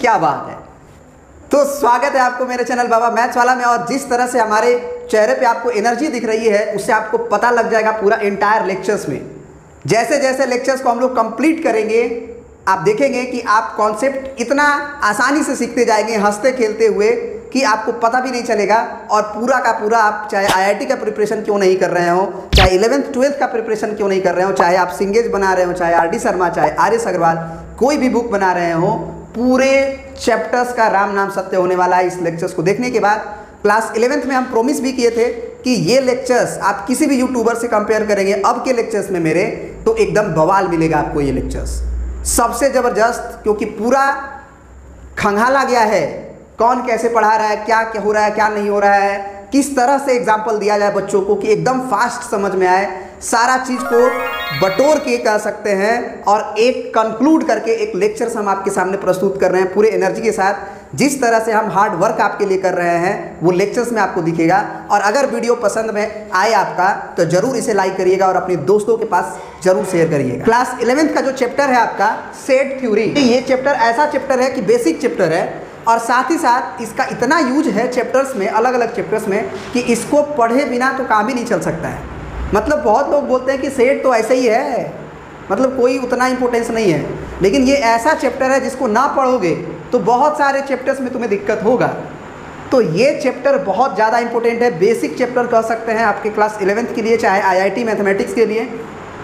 क्या बात है। तो स्वागत है आपको मेरे चैनल बाबा मैथ्स वाला में। और जिस तरह से हमारे चेहरे पे आपको एनर्जी दिख रही है उससे आपको पता लग जाएगा पूरा एंटायर लेक्चर्स में। जैसे जैसे लेक्चर्स को हम लोग कंप्लीट करेंगे आप देखेंगे कि आप कॉन्सेप्ट इतना आसानी से सीखते जाएंगे हंसते खेलते हुए कि आपको पता भी नहीं चलेगा। और पूरा का पूरा आप चाहे आईआईटी का प्रिपरेशन क्यों नहीं कर रहे हो, चाहे 11th 12th का प्रिपरेशन क्यों नहीं कर रहे हो, चाहे आप सिंगेज बना रहे हो, चाहे आर.डी. शर्मा, चाहे आर.एस. अग्रवाल, कोई भी बुक बना रहे हो, पूरे चैप्टर्स का राम नाम सत्य होने वाला है इस लेक्चर्स को देखने के बाद। क्लास 11th में हम प्रॉमिस भी किए थे कि ये लेक्चर्स आप किसी भी यूट्यूबर से कंपेयर करेंगे अब के लेक्चर्स में मेरे, तो एकदम बवाल मिलेगा आपको ये लेक्चर्स, सबसे ज़बरदस्त। क्योंकि पूरा खंगाला गया है कौन कैसे पढ़ा रहा है, क्या क्या हो रहा है, क्या नहीं हो रहा है, किस तरह से एग्जाम्पल दिया जाए बच्चों को कि एकदम फास्ट समझ में आए। सारा चीज़ को बटोर के कह सकते हैं और एक कंक्लूड करके एक लेक्चर्स हम आपके सामने प्रस्तुत कर रहे हैं पूरे एनर्जी के साथ। जिस तरह से हम हार्ड वर्क आपके लिए कर रहे हैं वो लेक्चर्स में आपको दिखेगा। और अगर वीडियो पसंद में आए आपका तो जरूर इसे लाइक करिएगा और अपने दोस्तों के पास जरूर शेयर करिएगा। क्लास 11th का जो चैप्टर है आपका सेट थ्योरी, ये चैप्टर ऐसा चैप्टर है कि बेसिक चैप्टर है और साथ ही साथ इसका इतना यूज है चैप्टर्स में, अलग अलग चैप्टर्स में, कि इसको पढ़े बिना तो काम ही नहीं चल सकता है। मतलब बहुत लोग बोलते हैं कि सेट तो ऐसे ही है, मतलब कोई उतना इंपॉर्टेंस नहीं है, लेकिन ये ऐसा चैप्टर है जिसको ना पढ़ोगे तो बहुत सारे चैप्टर्स में तुम्हें दिक्कत होगा। तो ये चैप्टर बहुत ज़्यादा इंपॉर्टेंट है, बेसिक चैप्टर कह सकते हैं आपके क्लास 11th के लिए, चाहे आईआईटी मैथमेटिक्स के लिए।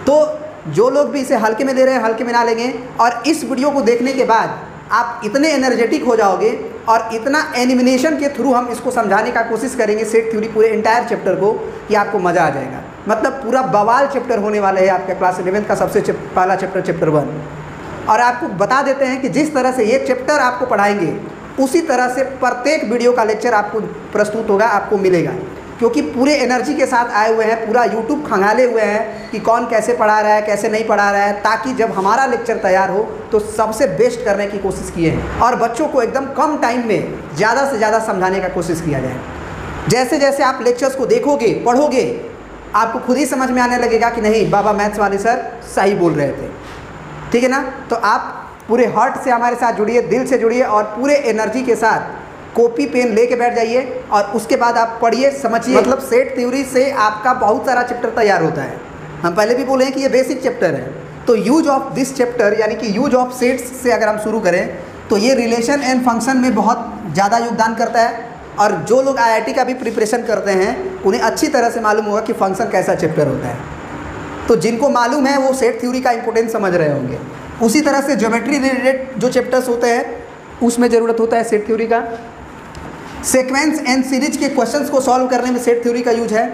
तो जो लोग भी इसे हल्के में ले रहे हैं हल्के में ना लेंगे। और इस वीडियो को देखने के बाद आप इतने एनर्जेटिक हो जाओगे और इतना एनिमेशन के थ्रू हम इसको समझाने का कोशिश करेंगे सेट थ्योरी पूरे एंटायर चैप्टर को कि आपको मज़ा आ जाएगा। मतलब पूरा बवाल चैप्टर होने वाला है आपका क्लास 11th का सबसे पहला चैप्टर, चैप्टर 1। और आपको बता देते हैं कि जिस तरह से ये चैप्टर आपको पढ़ाएंगे उसी तरह से प्रत्येक वीडियो का लेक्चर आपको प्रस्तुत होगा, आपको मिलेगा। क्योंकि पूरे एनर्जी के साथ आए हुए हैं, पूरा यूट्यूब खंगाले हुए हैं कि कौन कैसे पढ़ा रहा है, कैसे नहीं पढ़ा रहा है, ताकि जब हमारा लेक्चर तैयार हो तो सबसे बेस्ट करने की कोशिश किए हैं और बच्चों को एकदम कम टाइम में ज़्यादा से ज़्यादा समझाने का कोशिश किया जाए। जैसे जैसे आप लेक्चर्स को देखोगे पढ़ोगे आपको खुद ही समझ में आने लगेगा कि नहीं बाबा मैथ्स वाले सर सही बोल रहे थे, ठीक है ना। तो आप पूरे हार्ट से हमारे साथ जुड़िए, दिल से जुड़िए और पूरे एनर्जी के साथ कॉपी पेन लेके बैठ जाइए और उसके बाद आप पढ़िए, समझिए। मतलब सेट थ्योरी से आपका बहुत सारा चैप्टर तैयार होता है। हम पहले भी बोले हैं कि ये बेसिक चैप्टर है। तो यूज ऑफ दिस चैप्टर यानी कि यूज ऑफ सेट्स से अगर हम शुरू करें तो ये रिलेशन एंड फंक्शन में बहुत ज़्यादा योगदान करता है। और जो लोग आईआईटी का भी प्रिपरेशन करते हैं उन्हें अच्छी तरह से मालूम होगा कि फंक्शन कैसा चैप्टर होता है। तो जिनको मालूम है वो सेट थ्योरी का इंपॉर्टेंस समझ रहे होंगे। उसी तरह से ज्योमेट्री रिलेटेड जो चैप्टर्स होते हैं उसमें ज़रूरत होता है सेट थ्योरी का। सीक्वेंस एंड सीरीज के क्वेश्चंस को सॉल्व करने में सेट थ्योरी का यूज है।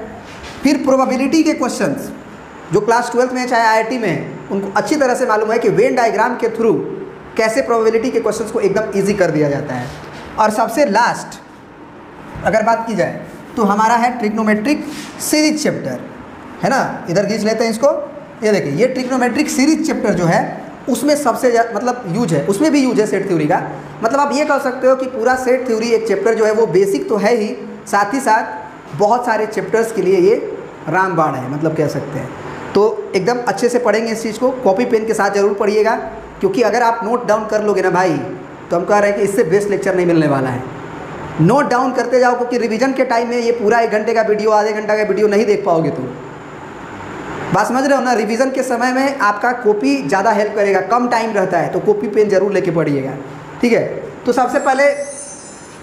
फिर प्रोबेबिलिटी के क्वेश्चंस जो क्लास 12th में चाहे आईआईटी में उनको अच्छी तरह से मालूम है कि वेन डायग्राम के थ्रू कैसे प्रोबेबिलिटी के क्वेश्चंस को एकदम इजी कर दिया जाता है। और सबसे लास्ट अगर बात की जाए तो हमारा है ट्रिग्नोमेट्रिक सीरीज चैप्टर, है ना। इधर खींच लेते हैं इसको, ये देखिए ये ट्रिग्नोमेट्रिक सीरीज चैप्टर जो है उसमें सबसे मतलब यूज है, उसमें भी यूज है सेट थ्योरी का। मतलब आप ये कह सकते हो कि पूरा सेट थ्योरी एक चैप्टर जो है वो बेसिक तो है ही, साथ ही साथ बहुत सारे चैप्टर्स के लिए ये रामबाण है, मतलब कह सकते हैं। तो एकदम अच्छे से पढ़ेंगे इस चीज़ को, कॉपी पेन के साथ ज़रूर पढ़िएगा। क्योंकि अगर आप नोट डाउन कर लोगे ना भाई तो हम कह रहे हैं कि इससे बेस्ट लेक्चर नहीं मिलने वाला है। नोट डाउन करते जाओ क्योंकि रिवीजन के टाइम में ये पूरा 1 घंटे का वीडियो, आधे घंटा का वीडियो नहीं देख पाओगे तुम। बात समझ रहे हो ना। रिवीजन के समय में आपका कॉपी ज़्यादा हेल्प करेगा, कम टाइम रहता है तो कॉपी पेन जरूर लेके पढ़िएगा, ठीक है। तो सबसे पहले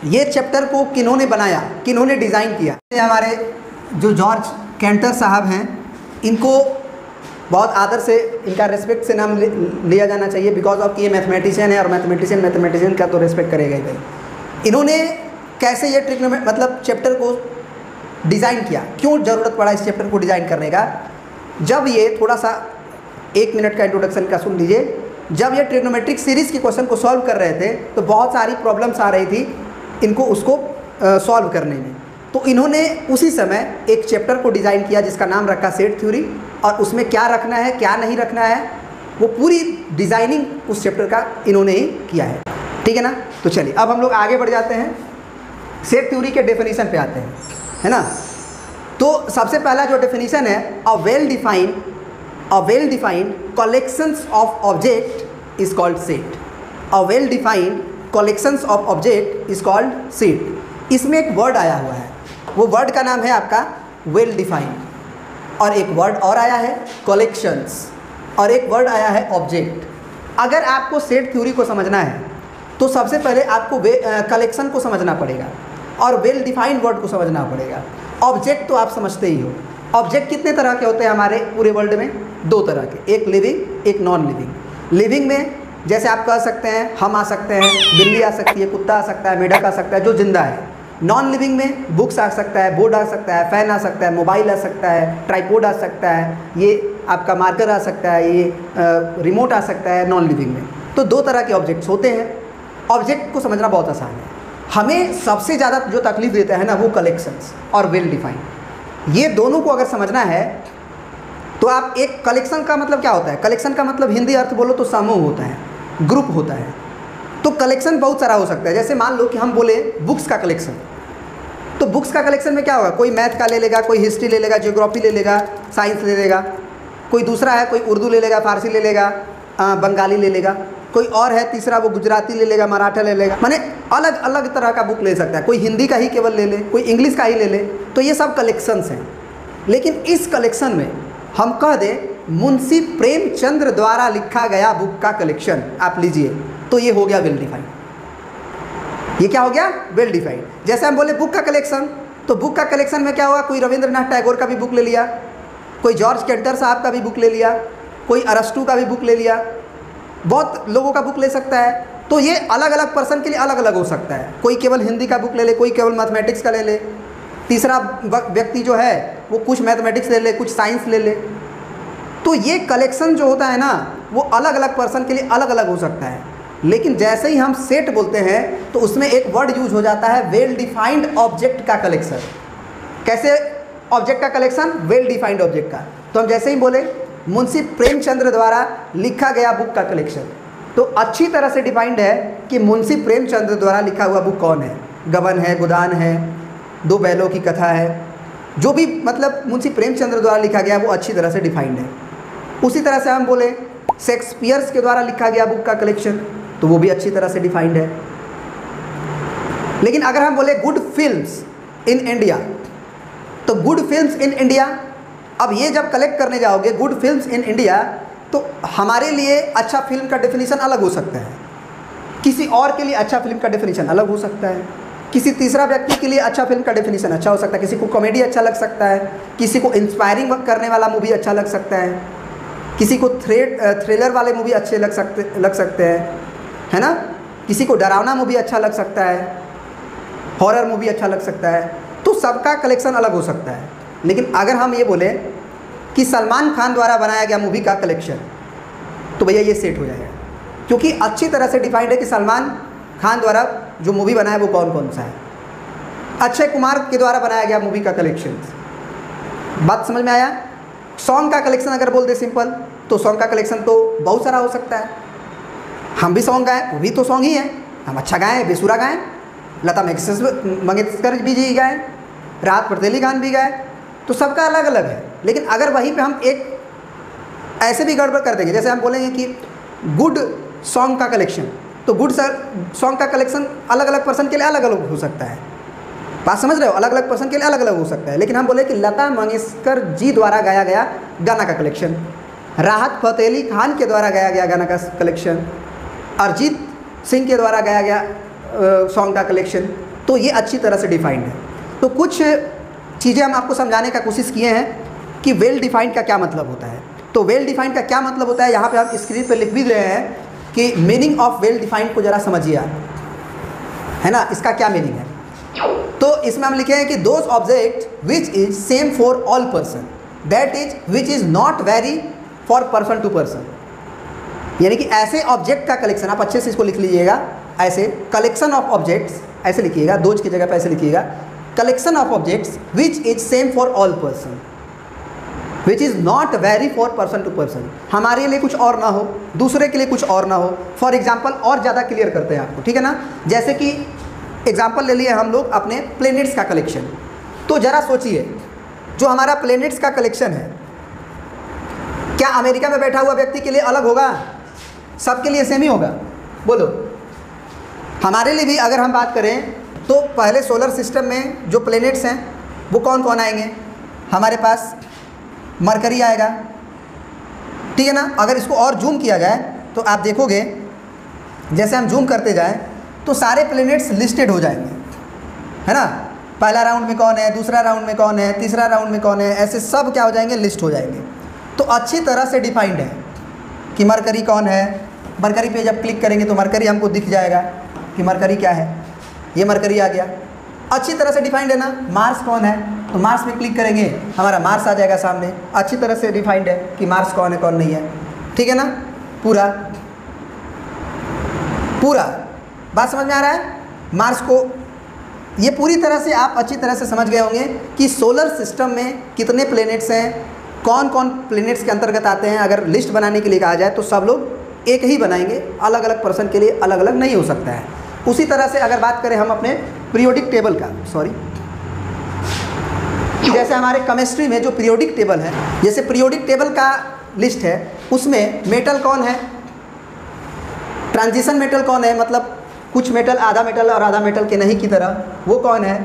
ये चैप्टर को किन्होंने बनाया, किन्होंने डिज़ाइन किया। हमारे जो जॉर्ज कैंटर साहब हैं इनको बहुत आदर से, इनका रेस्पेक्ट से नाम लिया जाना चाहिए बिकॉज ऑफ कि ये मैथमेटिशियन है और मैथमेटिशियन का तो रेस्पेक्ट करेगा ही भाई। इन्होंने कैसे ये ट्रिग्नोमेट्री मतलब चैप्टर को डिज़ाइन किया, क्यों ज़रूरत पड़ा इस चैप्टर को डिज़ाइन करने का। जब ये थोड़ा सा 1 मिनट का इंट्रोडक्शन का सुन लीजिए। जब ये ट्रिग्नोमेट्रिक सीरीज़ के क्वेश्चन को सॉल्व कर रहे थे तो बहुत सारी प्रॉब्लम्स आ रही थी इनको उसको सॉल्व करने में। तो इन्होंने उसी समय एक चैप्टर को डिज़ाइन किया जिसका नाम रखा सेट थ्योरी। और उसमें क्या रखना है क्या नहीं रखना है वो पूरी डिज़ाइनिंग उस चैप्टर का इन्होंने ही किया है, ठीक है ना। तो चलिए अब हम लोग आगे बढ़ जाते हैं, सेट थ्योरी के डेफिनेशन पे आते हैं, है ना। तो सबसे पहला जो डेफिनेशन है, a well defined collections of object is called set. A well defined collections of object is called set. इसमें एक वर्ड आया हुआ है, वो वर्ड का नाम है आपका वेल डिफाइंड, और एक वर्ड और आया है कलेक्शंस, और एक वर्ड आया है ऑब्जेक्ट। अगर आपको सेट थ्योरी को समझना है तो सबसे पहले आपको कलेक्शन को समझना पड़ेगा और वेल डिफाइंड वर्ड को समझना पड़ेगा। ऑब्जेक्ट तो आप समझते ही हो। ऑब्जेक्ट कितने तरह के होते हैं हमारे पूरे वर्ल्ड में? 2 तरह के, एक लिविंग एक नॉन लिविंग। लिविंग में जैसे आप कह सकते हैं हम आ सकते हैं, बिल्ली आ सकती है, कुत्ता आ सकता है, मेढक आ सकता है, जो जिंदा है। नॉन लिविंग में बुक्स आ सकता है, बोर्ड आ सकता है, फैन आ सकता है, मोबाइल आ सकता है, ट्राइपॉड आ सकता है, ये आपका मार्कर आ सकता है, ये रिमोट आ सकता है नॉन लिविंग में। तो 2 तरह के ऑब्जेक्ट्स होते हैं। ऑब्जेक्ट को समझना बहुत आसान है। हमें सबसे ज़्यादा जो तकलीफ देता है ना वो कलेक्शंस और वेल डिफाइंड। ये दोनों को अगर समझना है तो आप एक कलेक्शन का मतलब क्या होता है? कलेक्शन का मतलब हिंदी अर्थ बोलो तो समूह होता है, ग्रुप होता है। तो कलेक्शन बहुत सारा हो सकता है। जैसे मान लो कि हम बोले बुक्स का कलेक्शन, तो बुक्स का कलेक्शन में क्या होगा? कोई मैथ का ले लेगा, कोई हिस्ट्री ले लेगा, ज्योग्राफी ले लेगा, साइंस ले लेगा, कोई दूसरा है कोई उर्दू ले लेगा, फारसी ले लेगा, बंगाली ले लेगा, कोई और है तीसरा वो गुजराती ले लेगा, मराठा ले लेगा। माने अलग अलग तरह का बुक ले सकता है। कोई हिंदी का ही केवल ले ले, कोई इंग्लिश का ही ले ले। तो ये सब कलेक्शंस हैं। लेकिन इस कलेक्शन में हम कह दें मुंशी प्रेमचंद्र द्वारा लिखा गया बुक का कलेक्शन आप लीजिए, तो ये हो गया वेल डिफाइंड। ये क्या हो गया? Well defined. जैसे हम बोले बुक का कलेक्शन, तो बुक का कलेक्शन में क्या होगा? कोई रविंद्रनाथ टैगोर का भी बुक ले लिया, कोई जॉर्ज कैंटर साहब का भी बुक ले लिया, कोई अरस्तू का भी बुक ले लिया, बहुत लोगों का बुक ले सकता है। तो ये अलग अलग पर्सन के लिए अलग अलग हो सकता है। कोई केवल हिंदी का बुक ले ले, कोई केवल मैथमेटिक्स का ले ले, तीसरा व्यक्ति जो है वो कुछ मैथमेटिक्स ले ले, कुछ साइंस ले ले। तो ये कलेक्शन जो होता है ना वो अलग अलग पर्सन के लिए अलग अलग हो सकता है। लेकिन जैसे ही हम सेट बोलते हैं तो उसमें एक वर्ड यूज हो जाता है वेल डिफाइंड ऑब्जेक्ट का कलेक्शन। कैसे ऑब्जेक्ट का कलेक्शन? वेल डिफाइंड ऑब्जेक्ट का। तो हम जैसे ही बोले मुंशी प्रेमचंद्र द्वारा लिखा गया बुक का कलेक्शन, तो अच्छी तरह से डिफाइंड है कि मुंशी प्रेमचंद्र द्वारा लिखा हुआ बुक कौन है। गबन है, गोदान है, 2 बैलों की कथा है, जो भी मतलब मुंशी प्रेमचंद्र द्वारा लिखा गया वो अच्छी तरह से डिफाइंड है। उसी तरह से हम बोले शेक्सपियर के द्वारा लिखा गया बुक का कलेक्शन, तो वो भी अच्छी तरह से डिफाइंड है। लेकिन अगर हम बोले गुड फिल्म्स इन इंडिया, तो गुड फिल्म्स इन इंडिया, अब ये जब कलेक्ट करने जाओगे गुड फिल्म्स इन इंडिया, तो हमारे लिए अच्छा फिल्म का डेफिनेशन अलग हो सकता है, किसी और के लिए अच्छा फिल्म का डेफिनेशन अलग हो सकता है, किसी तीसरा व्यक्ति के लिए अच्छा फिल्म का डेफिनेशन अच्छा हो सकता है, किसी को कॉमेडी अच्छा लग सकता है, किसी को इंस्पायरिंग करने वाला मूवी अच्छा लग सकता है, किसी को थ्रिलर वाले मूवी अच्छे लग सकते हैं, है ना, किसी को डरावना मूवी अच्छा लग सकता है, हॉरर मूवी अच्छा लग सकता है। तो सबका कलेक्शन अलग हो सकता है। लेकिन अगर हम ये बोले कि सलमान खान द्वारा बनाया गया मूवी का कलेक्शन, तो भैया ये सेट हो जाएगा, क्योंकि अच्छी तरह से डिफाइंड है कि सलमान खान द्वारा जो मूवी बनाया वो कौन कौन सा है। अक्षय कुमार के द्वारा बनाया गया मूवी का कलेक्शन, बात समझ में आया। सॉन्ग का कलेक्शन अगर बोल दे सिंपल, तो सॉन्ग का कलेक्शन तो बहुत सारा हो सकता है। हम भी सॉन्ग गाएं, वो भी तो सॉन्ग ही है। हम अच्छा गाएं, बेसुरा गाएं, लता मंगेशकर भी जी गाएं, राहत फतेह खान भी गाएं, तो सबका अलग अलग है। लेकिन अगर वहीं पे हम एक ऐसे भी गड़बड़ कर देंगे, जैसे हम बोलेंगे कि गुड सॉन्ग का कलेक्शन, तो गुड सॉन्ग का कलेक्शन अलग अलग पर्सन के लिए अलग अलग हो सकता है। बात समझ रहे हो? अलग अलग पर्सन के लिए अलग अलग हो सकता है। लेकिन हम बोले कि लता मंगेशकर जी द्वारा गाया गया गाना का कलेक्शन, राहत फतेह खान के द्वारा गाया गया गाना का कलेक्शन, अरिजीत सिंह के द्वारा गाया गया सॉन्ग का कलेक्शन, तो ये अच्छी तरह से डिफाइंड है। तो कुछ चीज़ें हम आपको समझाने का कोशिश किए हैं कि वेल डिफाइंड का क्या मतलब होता है। तो वेल डिफाइंड का क्या मतलब होता है, यहाँ पे हम स्क्रीन पे लिख भी रहे हैं कि मीनिंग ऑफ वेल डिफाइंड को ज़रा समझिए आप, है ना, इसका क्या मीनिंग है। तो इसमें हम लिखे हैं कि those object which is same for all person, that is which is not vary for person to person. यानी कि ऐसे ऑब्जेक्ट का कलेक्शन, आप अच्छे से इसको लिख लीजिएगा, ऐसे कलेक्शन ऑफ ऑब्जेक्ट्स ऐसे लिखिएगा, दोज की जगह पर ऐसे लिखिएगा, collection of objects which is same for all person, which is not vary for person to person. हमारे लिए कुछ और ना हो, दूसरे के लिए कुछ और ना हो। फॉर एग्जाम्पल और ज़्यादा क्लियर करते हैं आपको, ठीक है ना। जैसे कि एग्जाम्पल ले लिए हम लोग अपने प्लेनेट्स का कलेक्शन, तो ज़रा सोचिए जो हमारा प्लेनेट्स का कलेक्शन है, क्या अमेरिका में बैठा हुआ व्यक्ति के लिए अलग होगा, सबके लिए सेम ही होगा? बोलो, हमारे लिए भी अगर हम बात करें तो पहले सोलर सिस्टम में जो प्लैनेट्स हैं वो कौन कौन आएंगे? हमारे पास मरकरी आएगा, ठीक है ना। अगर इसको और जूम किया जाए तो आप देखोगे, जैसे हम जूम करते जाएं तो सारे प्लैनेट्स लिस्टेड हो जाएंगे, है ना। पहला राउंड में कौन है, दूसरा राउंड में कौन है, तीसरा राउंड में कौन है, ऐसे सब क्या हो जाएंगे, लिस्ट हो जाएंगे। तो अच्छी तरह से डिफाइंड है कि मरकरी कौन है। मरकरी पे जब क्लिक करेंगे तो मरकरी हमको दिख जाएगा कि मरकरी क्या है, ये मरकरी आ गया, अच्छी तरह से डिफाइंड है ना। मार्स कौन है, तो मार्स पे क्लिक करेंगे हमारा मार्स आ जाएगा सामने, अच्छी तरह से डिफाइंड है कि मार्स कौन है कौन नहीं है, ठीक है ना। पूरा पूरा बात समझ में आ रहा है। मार्स को ये पूरी तरह से आप अच्छी तरह से समझ गए होंगे कि सोलर सिस्टम में कितने प्लैनेट्स हैं, कौन कौन प्लैनेट्स के अंतर्गत आते हैं। अगर लिस्ट बनाने के लिए कहा जाए तो सब लोग एक ही बनाएंगे, अलग अलग पर्सन के लिए अलग अलग नहीं हो सकता है। उसी तरह से अगर बात करें हम अपने पीरियोडिक टेबल का, जैसे हमारे केमिस्ट्री में जो पीरियोडिक टेबल है, जैसे पीरियोडिक टेबल का लिस्ट है, उसमें मेटल कौन है, ट्रांजिशन मेटल कौन है, मतलब कुछ मेटल आधा मेटल और आधा मेटल के नहीं की तरह, वो कौन है।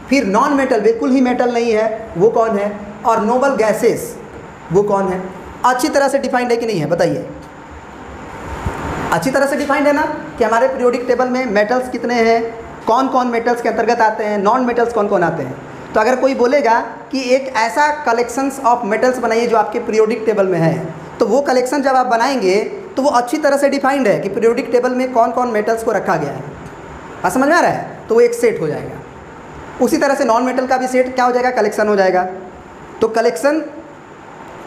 फिर नॉन मेटल बिल्कुल ही मेटल नहीं है, वो कौन है। और नोबल गैसेस वो कौन है। अच्छी तरह से डिफाइंड है कि नहीं है, बताइए। अच्छी तरह से डिफाइंड है ना कि हमारे पीरियोडिक टेबल में मेटल्स कितने हैं, कौन कौन मेटल्स के अंतर्गत आते हैं, नॉन मेटल्स कौन कौन आते हैं। तो अगर कोई बोलेगा कि एक ऐसा कलेक्शंस ऑफ मेटल्स बनाइए जो आपके पीरियोडिक टेबल में है, तो वो कलेक्शन जब आप बनाएंगे तो वो अच्छी तरह से डिफाइंड है कि पीरियोडिक टेबल में कौन कौन मेटल्स को रखा गया है। आप समझ में आ रहा है, तो वो एक सेट हो जाएगा। उसी तरह से नॉन मेटल का भी सेट क्या हो जाएगा, कलेक्शन हो जाएगा। तो कलेक्शन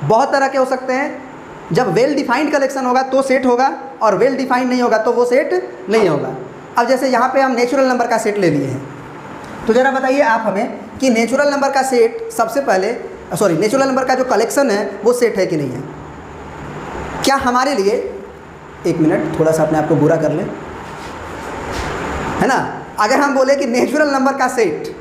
बहुत तरह के हो सकते हैं। जब वेल डिफाइंड कलेक्शन होगा तो सेट होगा, और वेल डिफाइंड नहीं होगा तो वो सेट नहीं होगा। अब जैसे यहाँ पे हम नेचुरल नंबर का सेट ले लिए हैं, तो ज़रा बताइए आप हमें कि नेचुरल नंबर का सेट सबसे पहले नेचुरल नंबर का जो कलेक्शन है वो सेट है कि नहीं है। क्या हमारे लिए, एक मिनट थोड़ा सा अपने आप को बुरा कर लें, है ना। अगर हम बोले कि नेचुरल नंबर का सेट,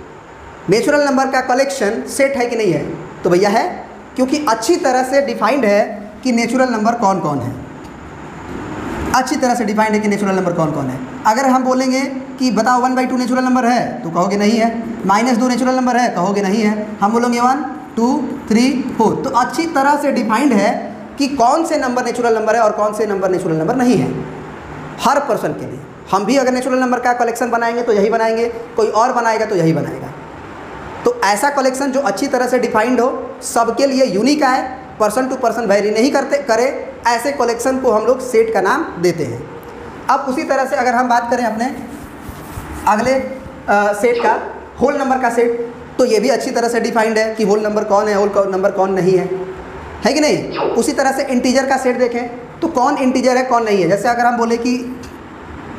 नेचुरल नंबर का कलेक्शन सेट है कि नहीं है, तो भैया है, क्योंकि अच्छी तरह से डिफाइंड है कि नेचुरल नंबर कौन कौन है। अच्छी तरह से डिफाइंड है कि नेचुरल नंबर कौन कौन है। अगर हम बोलेंगे कि बताओ 1/2 नेचुरल नंबर है, तो कहोगे नहीं है। -2 नेचुरल नंबर है, कहोगे नहीं है। हम बोलेंगे 1 2 3 4, तो अच्छी तरह से डिफाइंड है कि कौन से नंबर नेचुरल नंबर है और कौन से नंबर नेचुरल नंबर नहीं है, हर पर्सन के लिए। हम भी अगर नेचुरल नंबर का कलेक्शन बनाएंगे तो यही बनाएंगे, कोई और बनाएगा तो यही बनाएगा। तो ऐसा कलेक्शन जो अच्छी तरह से डिफाइंड हो, सबके लिए यूनिक आए, पर्सन टू पर्सन वेरी नहीं करे, ऐसे कलेक्शन को हम लोग सेट का नाम देते हैं। अब उसी तरह से अगर हम बात करें अपने अगले सेट का, होल नंबर का सेट, तो ये भी अच्छी तरह से डिफाइंड है कि होल नंबर कौन है, होल नंबर कौन नहीं है कि नहीं। उसी तरह से इंटीजर का सेट देखें तो कौन इंटीजर है कौन नहीं है। जैसे अगर हम बोले कि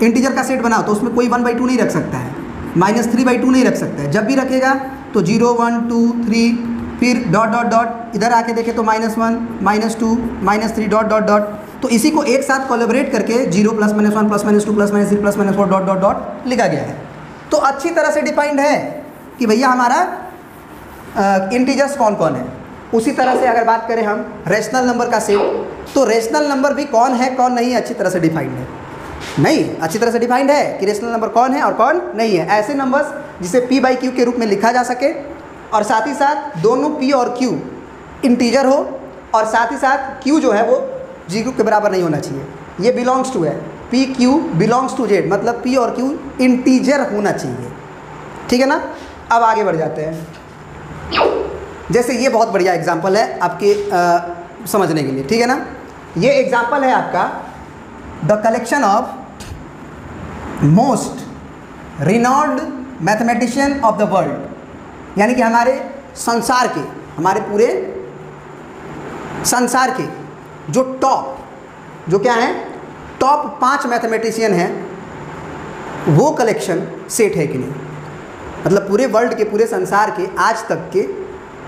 इंटीजर का सेट बनाओ तो उसमें कोई 1/2 नहीं रख सकता है, -3/2 नहीं रख सकता है। जब भी रखेगा तो 0 1 2 3, फिर डॉट डॉट डॉट, इधर आके देखें तो -1 -2 -3 डॉट डॉट डॉट। तो इसी को एक साथ कोलैबोरेट करके 0 +-1 +-2 +-3 +-4 डॉट डॉट डॉट लिखा गया है। तो अच्छी तरह से डिफाइंड है कि भैया हमारा इंटीजर्स कौन कौन है। उसी तरह से अगर बात करें हम रेशनल नंबर का सेट, तो रेशनल नंबर भी कौन है कौन नहीं है अच्छी तरह से डिफाइंड है। नहीं, अच्छी तरह से डिफाइंड है कि रेशनल नंबर कौन है और कौन नहीं है। ऐसे नंबर्स जिसे P/Q के रूप में लिखा जा सके, और साथ ही साथ दोनों P और Q इंटीजर हो, और साथ ही साथ Q जो है वो 0 के बराबर नहीं होना चाहिए। ये बिलोंग्स टू है, PQ बिलोंग्स टू Z, मतलब P और Q इंटीजर होना चाहिए, ठीक है ना। अब आगे बढ़ जाते हैं। जैसे ये बहुत बढ़िया एग्जाम्पल है आपके समझने के लिए, ठीक है ना। ये एग्जाम्पल है आपका the collection of most renowned mathematician of the world, यानी कि हमारे संसार के, हमारे पूरे संसार के जो टॉप, जो क्या है, टॉप 5 मैथमेटिशियन हैं, वो कलेक्शन सेट है कि नहीं। मतलब पूरे वर्ल्ड के, पूरे संसार के आज तक के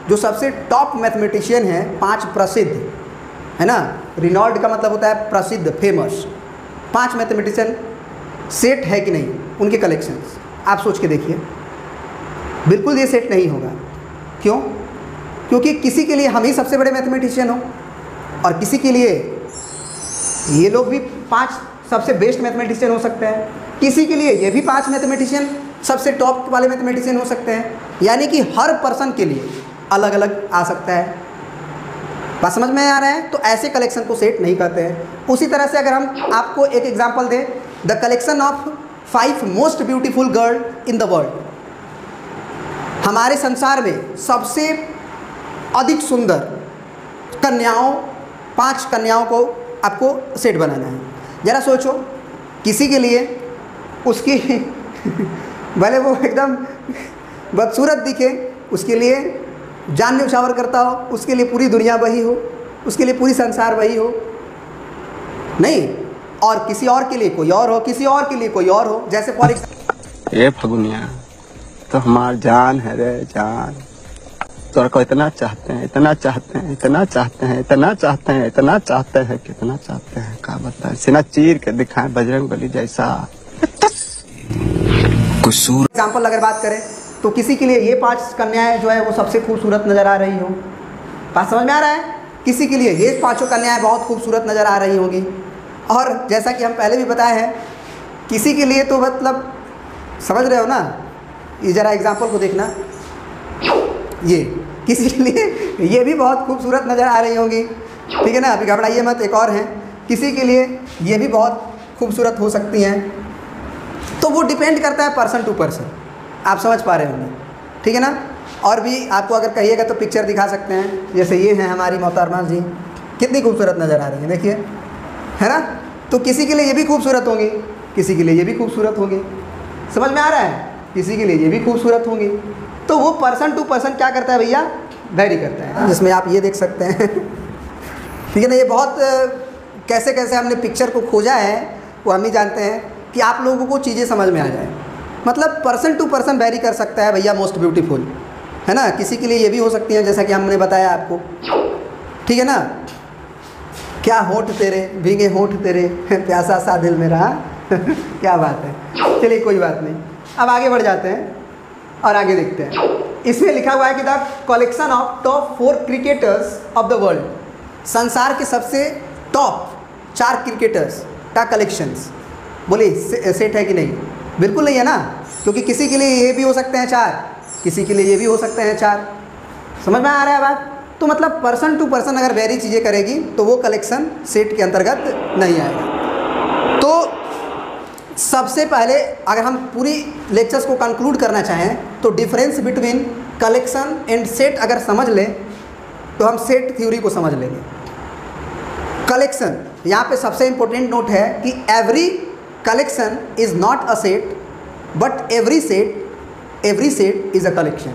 जो सबसे टॉप मैथमेटिशियन हैं, 5 प्रसिद्ध, है ना, रिनॉल्ड का मतलब होता है प्रसिद्ध, फेमस, 5 मैथमेटिशियन सेट है कि नहीं उनके कलेक्शंस। आप सोच के देखिए, बिल्कुल ये सेट नहीं होगा। क्यों? क्योंकि किसी के लिए हम ही सबसे बड़े मैथमेटिशियन हो, और किसी के लिए ये लोग भी 5 सबसे बेस्ट मैथमेटिशियन हो सकते हैं, किसी के लिए ये भी 5 मैथमेटिशियन सबसे टॉप वाले मैथमेटिशियन हो सकते हैं। यानी कि हर पर्सन के लिए अलग अलग आ सकता है। बात समझ में आ रहा है? तो ऐसे कलेक्शन को सेट नहीं करते हैं। उसी तरह से अगर हम आपको एक एग्जांपल दें, the collection of 5 most beautiful girl in the world, हमारे संसार में सबसे अधिक सुंदर कन्याओं, 5 कन्याओं को आपको सेट बनाना है। ज़रा सोचो, किसी के लिए उसकी भले वो एकदम बदसूरत दिखे, उसके लिए जान न्यौछावर करता हो, उसके लिए पूरी दुनिया वही हो, उसके लिए पूरी संसार वही हो, नहीं, और किसी और के लिए कोई और हो, किसी और के लिए कोई और हो। जैसे फॉर एग्जाम्पल, ये फगुनिया तो हमार जान है रे जान, तोरा को इतना चाहते हैं, इतना चाहते हैं, इतना चाहते हैं, इतना चाहते हैं, इतना चाहते हैं, कितना चाहते हैं, क्या बताएं, सीना चीर के दिखाएं बजरंग बली जैसा। एग्जाम्पल अगर बात करें तो किसी के लिए ये 5 कन्याएं जो है वो सबसे खूबसूरत नज़र आ रही हो। बात समझ में आ रहा है? किसी के लिए ये 5 कन्याएं बहुत खूबसूरत नज़र आ रही होंगी। और जैसा कि हम पहले भी बताए हैं, किसी के लिए तो मतलब समझ रहे हो ना, ये ज़रा एग्जाम्पल को देखना, ये किसी के लिए ये भी बहुत खूबसूरत नज़र आ रही होंगी, ठीक है ना, अभी घबराइए मत, एक और हैं, किसी के लिए ये भी बहुत खूबसूरत हो सकती हैं। तो वो डिपेंड करता है पर्सन टू पर्सन, आप समझ पा रहे होंगे, ठीक है ना। और भी आपको अगर कहिएगा तो पिक्चर दिखा सकते हैं, जैसे ये हैं हमारी मोहतरमा जी, कितनी खूबसूरत नज़र आ रही है, देखिए, है ना। तो किसी के लिए ये भी खूबसूरत होंगी, किसी के लिए ये भी खूबसूरत होंगी, समझ में आ रहा है, किसी के लिए ये भी खूबसूरत होंगी। तो वो पर्सन टू पर्सन क्या करता है भैया, वेरी करता है। जिसमें आप ये देख सकते हैं ठीक है ना, ये बहुत कैसे कैसे हमने पिक्चर को खोजा है वो हम ही जानते हैं, कि आप लोगों को चीज़ें समझ में आ जाए। मतलब पर्सन टू पर्सन वेरी कर सकता है भैया, मोस्ट ब्यूटीफुल, है ना। किसी के लिए ये भी हो सकती हैं, जैसा कि हमने बताया आपको, ठीक है ना। क्या होठ तेरे भीगे होठ तेरे प्यासा सा दिल मेरा क्या बात है। चलिए कोई बात नहीं, अब आगे बढ़ जाते हैं और आगे देखते हैं। इसमें लिखा हुआ है कि the collection of top 4 cricketers of the world, संसार के सबसे टॉप 4 क्रिकेटर्स का कलेक्शंस। बोले सेट है कि नहीं? बिल्कुल नहीं है ना, क्योंकि किसी के लिए ये भी हो सकते हैं 4, किसी के लिए ये भी हो सकते हैं 4। समझ में आ रहा है बात? तो मतलब पर्सन टू पर्सन अगर वेरी चीज़ें करेगी तो वो कलेक्शन सेट के अंतर्गत नहीं आएगा। तो सबसे पहले अगर हम पूरी लेक्चर्स को कंक्लूड करना चाहें तो difference between collection and set अगर समझ लें तो हम सेट थ्योरी को समझ लेंगे। कलेक्शन, यहाँ पे सबसे इंपॉर्टेंट नोट है कि every collection is not a set but every set is a collection.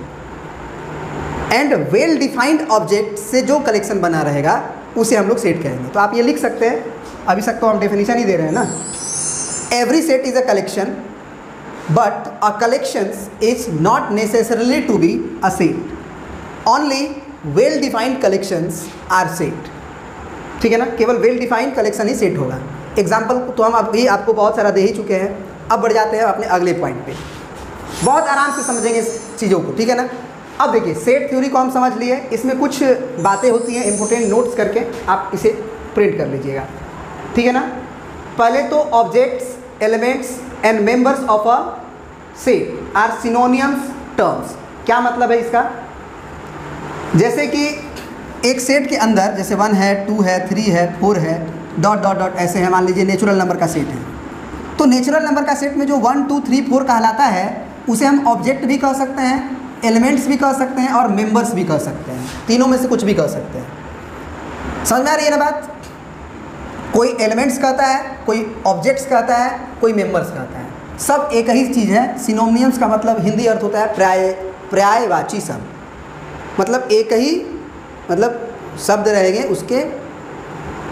And well defined object से जो कलेक्शन बना रहेगा उसे हम लोग सेट कहेंगे। तो आप ये लिख सकते हैं, अभी तक तो हम डेफिनेशन ही दे रहे हैं ना। Every set is a collection but a collection is not necessarily to be a set, only well defined collections are set, ठीक है ना। केवल वेल डिफाइंड कलेक्शन ही सेट होगा। एग्जाम्पल तो हम अभी आपको बहुत सारा दे ही चुके हैं। अब बढ़ जाते हैं अपने अगले पॉइंट पे, बहुत आराम से समझेंगे इस चीज़ों को, ठीक है ना। अब देखिए सेट थ्योरी को हम समझ लिए, इसमें कुछ बातें होती हैं इंपॉर्टेंट नोट्स करके आप इसे प्रिंट कर लीजिएगा, ठीक है ना। पहले तो objects, elements and members of a set are synonyms terms. क्या मतलब है इसका? जैसे कि एक सेट के अंदर जैसे 1 है, 2 है, 3 है, 4 है, डॉट डॉट डॉट ऐसे है। मान लीजिए नेचुरल नंबर का सेट है, तो नेचुरल नंबर का सेट में जो 1, 2, 3, 4 कहलाता है उसे हम ऑब्जेक्ट भी कह सकते हैं, एलिमेंट्स भी कह सकते हैं और मेंबर्स भी कह सकते हैं। तीनों में से कुछ भी कह सकते हैं। समझ में आ रही है ना बात? कोई एलिमेंट्स कहता है, कोई ऑब्जेक्ट्स कहता है, कोई मेंबर्स कहता है, सब एक ही चीज़ है। सिनोनिम्स का मतलब हिंदी अर्थ होता है पर्यायवाची शब्द। मतलब एक ही मतलब शब्द रहेंगे, उसके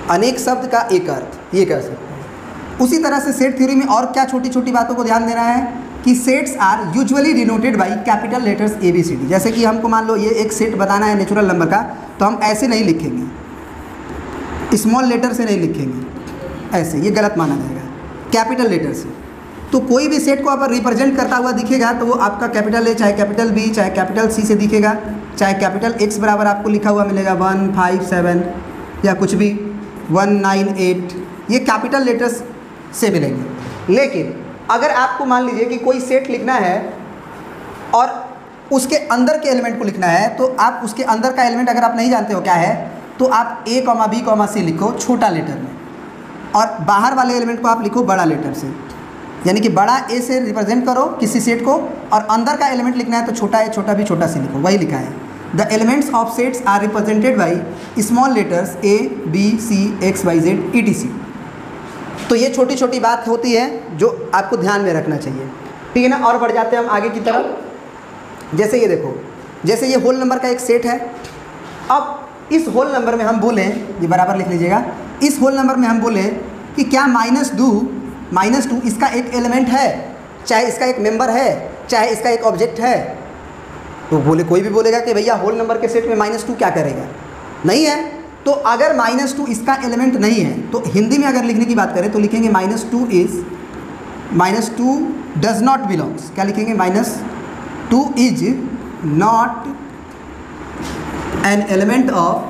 अनेक शब्द का एक अर्थ, ये कह सकते हैं। उसी तरह से सेट थ्योरी में और क्या छोटी छोटी बातों को ध्यान देना है कि sets are usually denoted by capital letters ABCD। जैसे कि हमको मान लो ये एक सेट बताना है नेचुरल नंबर का, तो हम ऐसे नहीं लिखेंगे, स्मॉल लेटर से नहीं लिखेंगे, ऐसे, ये गलत माना जाएगा, कैपिटल लेटर से। तो कोई भी सेट को अगर रिप्रेजेंट करता हुआ दिखेगा तो वो आपका कैपिटल A चाहे कैपिटल B चाहे कैपिटल C से दिखेगा, चाहे कैपिटल X बराबर आपको लिखा हुआ मिलेगा 1, 5, 7 या कुछ भी 1, 9, 8, ये कैपिटल लेटर्स से मिलेंगे। लेकिन अगर आपको मान लीजिए कि कोई सेट लिखना है और उसके अंदर के एलिमेंट को लिखना है, तो आप उसके अंदर का एलिमेंट अगर आप नहीं जानते हो क्या है, तो आप A, B, C लिखो छोटा लेटर में, और बाहर वाले एलिमेंट को आप लिखो बड़ा लेटर से, यानी कि बड़ा A से रिप्रेजेंट करो किसी सेट को, और अंदर का एलिमेंट लिखना है तो छोटा A, छोटा B, छोटा C लिखो, वही लिखा है। The elements of sets are represented by small letters A, B, C, X, Y, Z etc। तो ये छोटी छोटी बात होती है जो आपको ध्यान में रखना चाहिए, ठीक है ना। और बढ़ जाते हैं हम आगे की तरफ। जैसे ये देखो, जैसे ये होल नंबर का एक सेट है। अब इस होल नंबर में हम बोलें, ये बराबर लिख लीजिएगा, इस होल नंबर में हम बोलें कि क्या -2 इसका एक एलिमेंट है, चाहे इसका एक मेंबर है, चाहे इसका एक ऑब्जेक्ट है। तो बोले, कोई भी बोलेगा कि भैया होल नंबर के सेट में -2 क्या करेगा, नहीं है। तो अगर -2 इसका एलिमेंट नहीं है, तो हिंदी में अगर लिखने की बात करें तो लिखेंगे -2 डज नॉट बिलोंग्स, क्या लिखेंगे, -2 is not an element of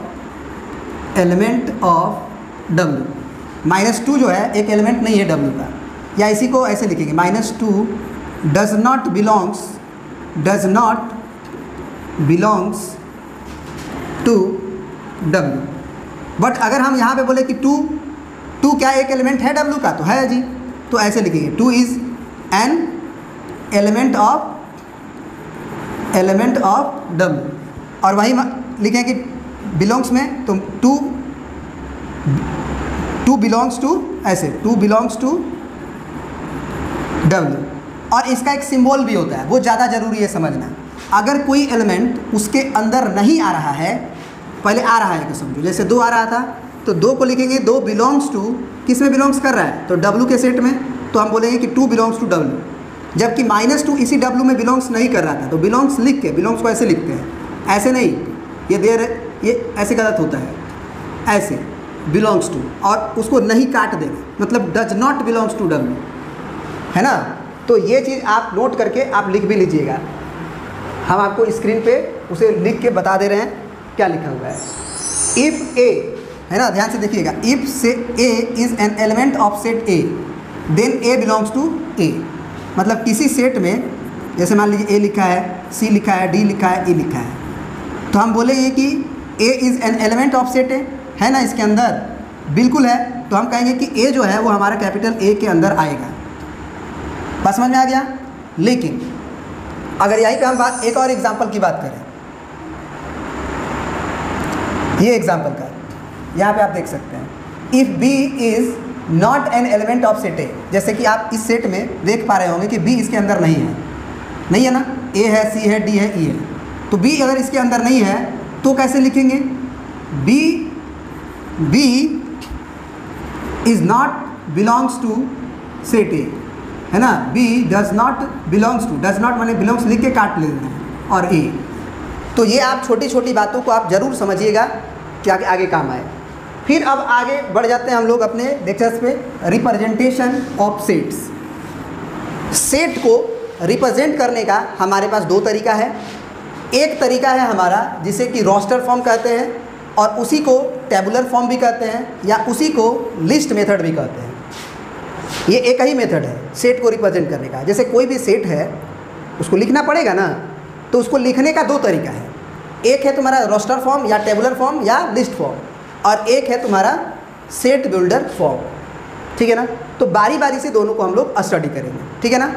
W। -2 जो है एक एलिमेंट नहीं है W का, या इसी को ऐसे लिखेंगे -2 does not belongs to W। But अगर हम यहाँ पे बोले कि 2 क्या एक एलिमेंट है W का, तो है जी, तो ऐसे लिखेंगे 2 is an element of W। और वही लिखें कि बिलोंग्स में तो 2 बिलोंग्स टू, ऐसे 2 बिलोंग्स टू W। और इसका एक सिंबल भी होता है, वो ज़्यादा ज़रूरी है समझना। अगर कोई एलिमेंट उसके अंदर नहीं आ रहा है, पहले आ रहा है कि समझो, जैसे 2 आ रहा था तो 2 को लिखेंगे 2 बिलोंग्स टू, किस में बिलोंग्स कर रहा है, तो W के सेट में, तो हम बोलेंगे कि 2 बिलोंग्स टू W। जबकि -2 इसी W में बिलोंग्स नहीं कर रहा था, तो बिलोंग्स लिख के, बिलोंग्स को ऐसे लिखते हैं, ऐसे नहीं, ये ऐसे गलत होता है, ऐसे बिलोंग्स टू, और उसको नहीं काट देना, मतलब does not belongs to W, है ना। तो ये चीज़ आप नोट करके आप लिख भी लीजिएगा। हम आपको स्क्रीन पे उसे लिख के बता दे रहे हैं क्या लिखा हुआ है। इफ़ A, है ना, ध्यान से देखिएगा, इफ़ से A is an element of set A, then A belongs to A। मतलब किसी सेट में, जैसे मान लीजिए A लिखा है, C लिखा है, D लिखा है, E लिखा है, तो हम बोलेंगे कि A is an element of set A, है ना, इसके अंदर बिल्कुल है, तो हम कहेंगे कि A जो है वो हमारा कैपिटल A के अंदर आएगा। बस समझ में आ गया। लेकिन अगर यहीं पे हम एक और एग्जांपल की बात करें, ये एग्जांपल का, यहाँ पे आप देख सकते हैं, if B is not an element of set A। जैसे कि आप इस सेट में देख पा रहे होंगे कि B इसके अंदर नहीं है ना, A है, C है, D है, E है। तो B अगर इसके अंदर नहीं है तो कैसे लिखेंगे, B is not belongs to set A, है ना। B does not belongs to, does not माने बिलोंग्स लिख के काट लेना है, और A। तो ये आप छोटी छोटी बातों को आप ज़रूर समझिएगा कि आगे काम आए। फिर अब आगे बढ़ जाते हैं हम लोग अपने लेक्चर्स पे, रिप्रेजेंटेशन ऑफ सेट्स। सेट को रिप्रेजेंट करने का हमारे पास 2 तरीका है। एक तरीका है हमारा जिसे कि रोस्टर फॉर्म कहते हैं, और उसी को टेबुलर फॉर्म भी कहते हैं, या उसी को लिस्ट मेथड भी कहते हैं। ये एक ही मेथड है सेट को रिप्रेजेंट करने का। जैसे कोई भी सेट है उसको लिखना पड़ेगा ना, तो उसको लिखने का 2 तरीका है। एक है तुम्हारा रोस्टर फॉर्म या टेबुलर फॉर्म या लिस्ट फॉर्म, और एक है तुम्हारा सेट बिल्डर फॉर्म, ठीक है ना। तो बारी बारी से दोनों को हम लोग स्टडी करेंगे, ठीक है ना।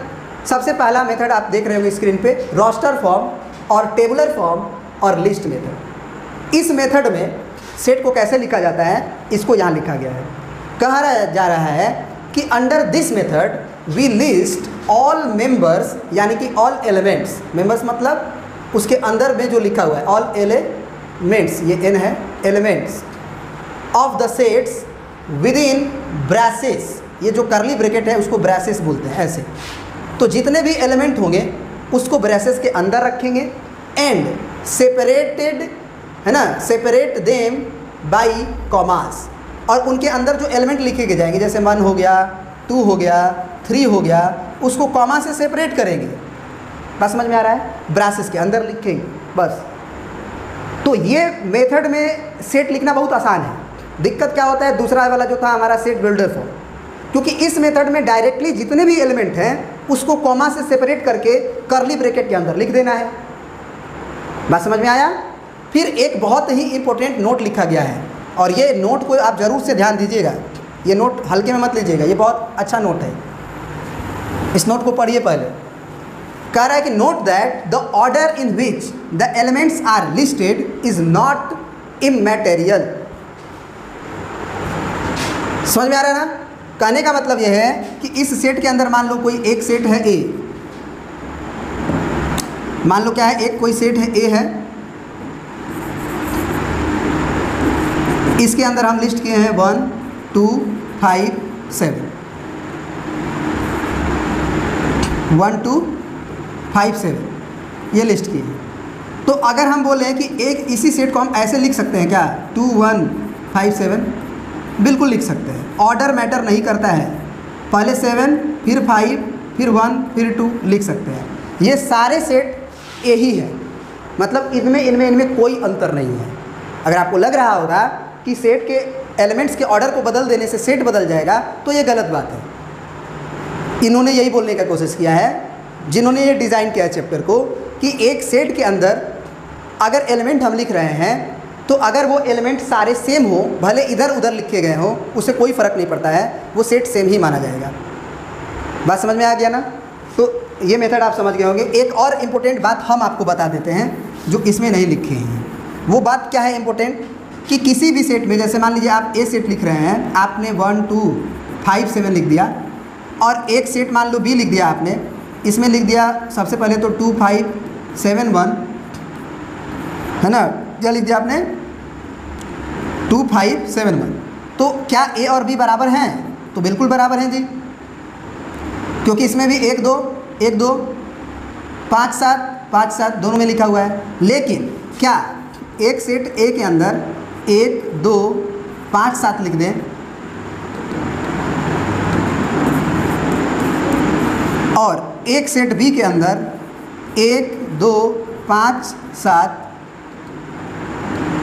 सबसे पहला मेथड आप देख रहे होंगे स्क्रीन पे, रोस्टर फॉर्म और टेबुलर फॉर्म और लिस्ट मेथड। इस मेथड में सेट को कैसे लिखा जाता है, इसको यहाँ लिखा गया है। कहा जा रहा है कि under this method we list all members, यानी कि ऑल एलिमेंट्स, मेंबर्स मतलब उसके अंदर में जो लिखा हुआ है, ऑल एलिमेंट्स, ये N है, elements of the sets within braces, ये जो करली ब्रैकेट है उसको ब्रैसेस बोलते हैं, ऐसे। तो जितने भी एलिमेंट होंगे उसको ब्रैसेस के अंदर रखेंगे, एंड सेपरेटेड, है ना, सेपरेट देम बाई कॉमास, और उनके अंदर जो एलिमेंट लिखे गए जाएंगे, जैसे 1 हो गया, 2 हो गया, 3 हो गया, उसको कॉमा से सेपरेट करेंगे। बस समझ में आ रहा है, ब्रैसेस के अंदर लिखेंगे बस। तो ये मेथड में सेट लिखना बहुत आसान है। दिक्कत क्या होता है, दूसरा वाला जो था हमारा सेट बिल्डर फॉर्म, क्योंकि इस मेथड में डायरेक्टली जितने भी एलिमेंट हैं उसको कॉमा से सेपरेट करके कर्ली ब्रैकेट के अंदर लिख देना है। बात समझ में आया? फिर एक बहुत ही इंपॉर्टेंट नोट लिखा गया है, और ये नोट को आप ज़रूर से ध्यान दीजिएगा, ये नोट हल्के में मत लीजिएगा, ये बहुत अच्छा नोट है। इस नोट को पढ़िए पहले। कह रहा है कि note that the order in which the elements are listed is not immaterial. समझ में आ रहा है ना? कहने का मतलब यह है कि इस सेट के अंदर मान लो कोई एक सेट है ए, मान लो क्या है, एक कोई सेट है ए है, इसके अंदर हम लिस्ट किए हैं 1 2 5 7, 1 2 5 7 ये लिस्ट की है। तो अगर हम बोलें कि एक इसी सेट को हम ऐसे लिख सकते हैं क्या, 2 1 5 7, बिल्कुल लिख सकते हैं। ऑर्डर मैटर नहीं करता है, पहले 7 फिर 5 फिर 1 फिर 2 लिख सकते हैं। ये सारे सेट यही है, मतलब इनमें कोई अंतर नहीं है। अगर आपको लग रहा होगा कि सेट के एलिमेंट्स के ऑर्डर को बदल देने से सेट बदल जाएगा, तो ये गलत बात है। इन्होंने यही बोलने का कोशिश किया है जिन्होंने ये डिज़ाइन किया है चैप्टर को, कि एक सेट के अंदर अगर एलिमेंट हम लिख रहे हैं तो अगर वो एलिमेंट सारे सेम हो, भले इधर उधर लिखे गए हों, उससे कोई फ़र्क नहीं पड़ता है, वो सेट सेम ही माना जाएगा। बात समझ में आ गया ना? तो ये मेथड आप समझ गए होंगे। एक और इम्पोर्टेंट बात हम आपको बता देते हैं जो इसमें नहीं लिखे हैं। वो बात क्या है इम्पोर्टेंट, कि किसी भी सेट में, जैसे मान लीजिए आप ए सेट लिख रहे हैं, आपने 1 2 5 7 लिख दिया, और एक सेट मान लो बी लिख दिया आपने, इसमें लिख दिया सबसे पहले तो 2 5 7 1, है ना? क्या लिख दिया आपने? 2 5 7 1। तो क्या ए और बी बराबर हैं? तो बिल्कुल बराबर हैं जी, क्योंकि इसमें भी 1 2 1 2 5 7 5 7 दोनों में लिखा हुआ है। लेकिन क्या एक सेट ए के अंदर 1 2 5 7 लिख दें, और एक सेट बी के अंदर 1 2 5 7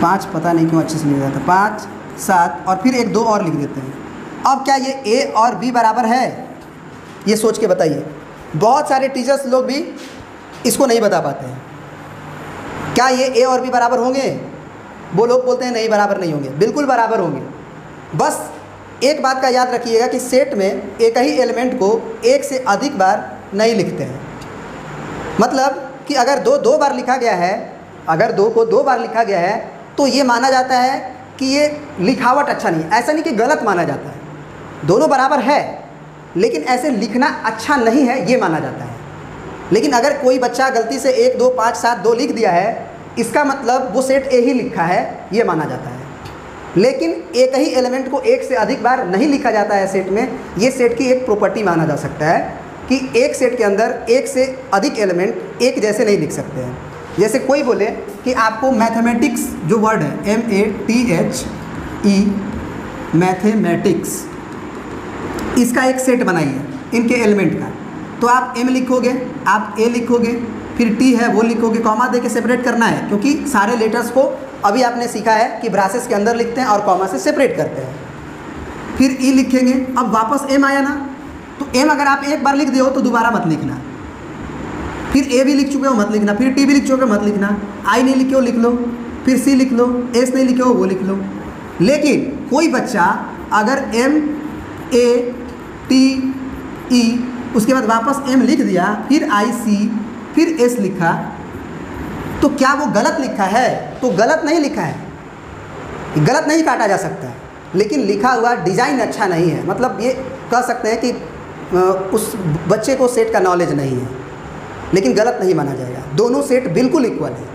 5 पता नहीं क्यों अच्छे से नहीं रहता, 5 7 और फिर 1 2 और लिख देते हैं। अब क्या ये ए और बी बराबर है? ये सोच के बताइए। बहुत सारे टीचर्स लोग भी इसको नहीं बता पाते हैं। क्या ये ए और बी बराबर होंगे? वो लोग बोलते हैं नहीं, बराबर नहीं होंगे। बिल्कुल बराबर होंगे। बस एक बात का याद रखिएगा कि सेट में एक ही एलिमेंट को एक से अधिक बार नहीं लिखते हैं। मतलब कि अगर दो बार लिखा गया है, अगर 2 को 2 बार लिखा गया है, तो ये माना जाता है कि ये लिखावट अच्छा नहीं, ऐसा नहीं कि गलत माना जाता है। दोनों बराबर है, लेकिन ऐसे लिखना अच्छा नहीं है, ये माना जाता है। लेकिन अगर कोई बच्चा गलती से 1 2 5 7 2 लिख दिया है, इसका मतलब वो सेट ए ही लिखा है, ये माना जाता है। लेकिन एक ही एलिमेंट को एक से अधिक बार नहीं लिखा जाता है सेट में। ये सेट की एक प्रॉपर्टी माना जा सकता है कि एक सेट के अंदर एक से अधिक एलिमेंट एक जैसे नहीं लिख सकते हैं। जैसे कोई बोले कि आपको मैथमेटिक्स जो वर्ड है MATHE मैथमेटिक्स, इसका एक सेट बनाइए इनके एलिमेंट का, तो आप M लिखोगे, आप A लिखोगे, फिर T है वो लिखोगे, कॉमा दे के सेपरेट करना है, क्योंकि सारे लेटर्स को अभी आपने सीखा है कि ब्रासेस के अंदर लिखते हैं और कॉमा से सेपरेट करते हैं। फिर E लिखेंगे, अब वापस M आया ना, तो M अगर आप एक बार लिख दिए हो तो दोबारा मत लिखना। फिर A भी लिख चुके हो मत लिखना, फिर T भी लिख चुके हो मत लिखना, I नहीं लिखे हो लिख लो, फिर C लिख लो, S नहीं लिखे हो वो लिख लो। लेकिन कोई बच्चा अगर MATE उसके बाद वापस M लिख दिया, फिर IC फिर S लिखा, तो क्या वो गलत लिखा है? तो गलत नहीं लिखा है, गलत नहीं काटा जा सकता है, लेकिन लिखा हुआ डिज़ाइन अच्छा नहीं है। मतलब ये कह सकते हैं कि उस बच्चे को सेट का नॉलेज नहीं है, लेकिन गलत नहीं माना जाएगा। दोनों सेट बिल्कुल इक्वल है।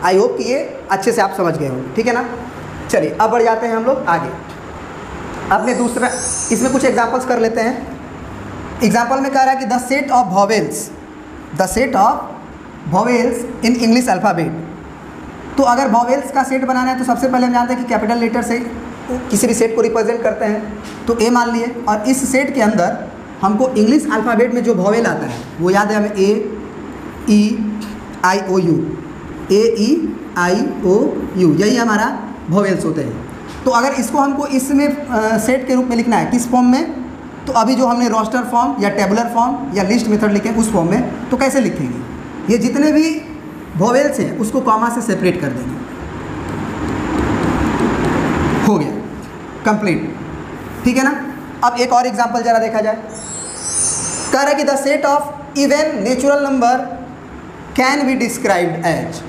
आई होप कि ये अच्छे से आप समझ गए होंगे, ठीक है ना? चलिए अब बढ़ जाते हैं हम लोग आगे। अपने दूसरा इसमें कुछ एग्जांपल्स कर लेते हैं। एग्जांपल में कह रहा है कि the set of vowels in English alphabet. तो अगर वॉवेल्स का सेट बनाना है तो सबसे पहले हम जानते हैं कि कैपिटल लेटर से किसी भी सेट को रिप्रेजेंट करते हैं, तो ए मान लिए। और इस सेट के अंदर हमको इंग्लिश अल्फ़ाबेट में जो वॉवेल आता है वो याद है हमें, AEIOU, AEIOU, यही हमारा वॉवेल्स होते हैं। तो अगर इसको हमको इसमें सेट के रूप में लिखना है, किस फॉर्म में? तो अभी जो हमने रोस्टर फॉर्म या टेबुलर फॉर्म या लिस्ट मेथड लिखे उस फॉर्म में, तो कैसे लिखेंगे? ये जितने भी वोवेल्स हैं उसको कॉमा से सेपरेट कर देंगे। हो गया कंप्लीट, ठीक है ना। अब एक और एग्जांपल जरा देखा जाए। कह रहा है कि the set of even natural number can be described as,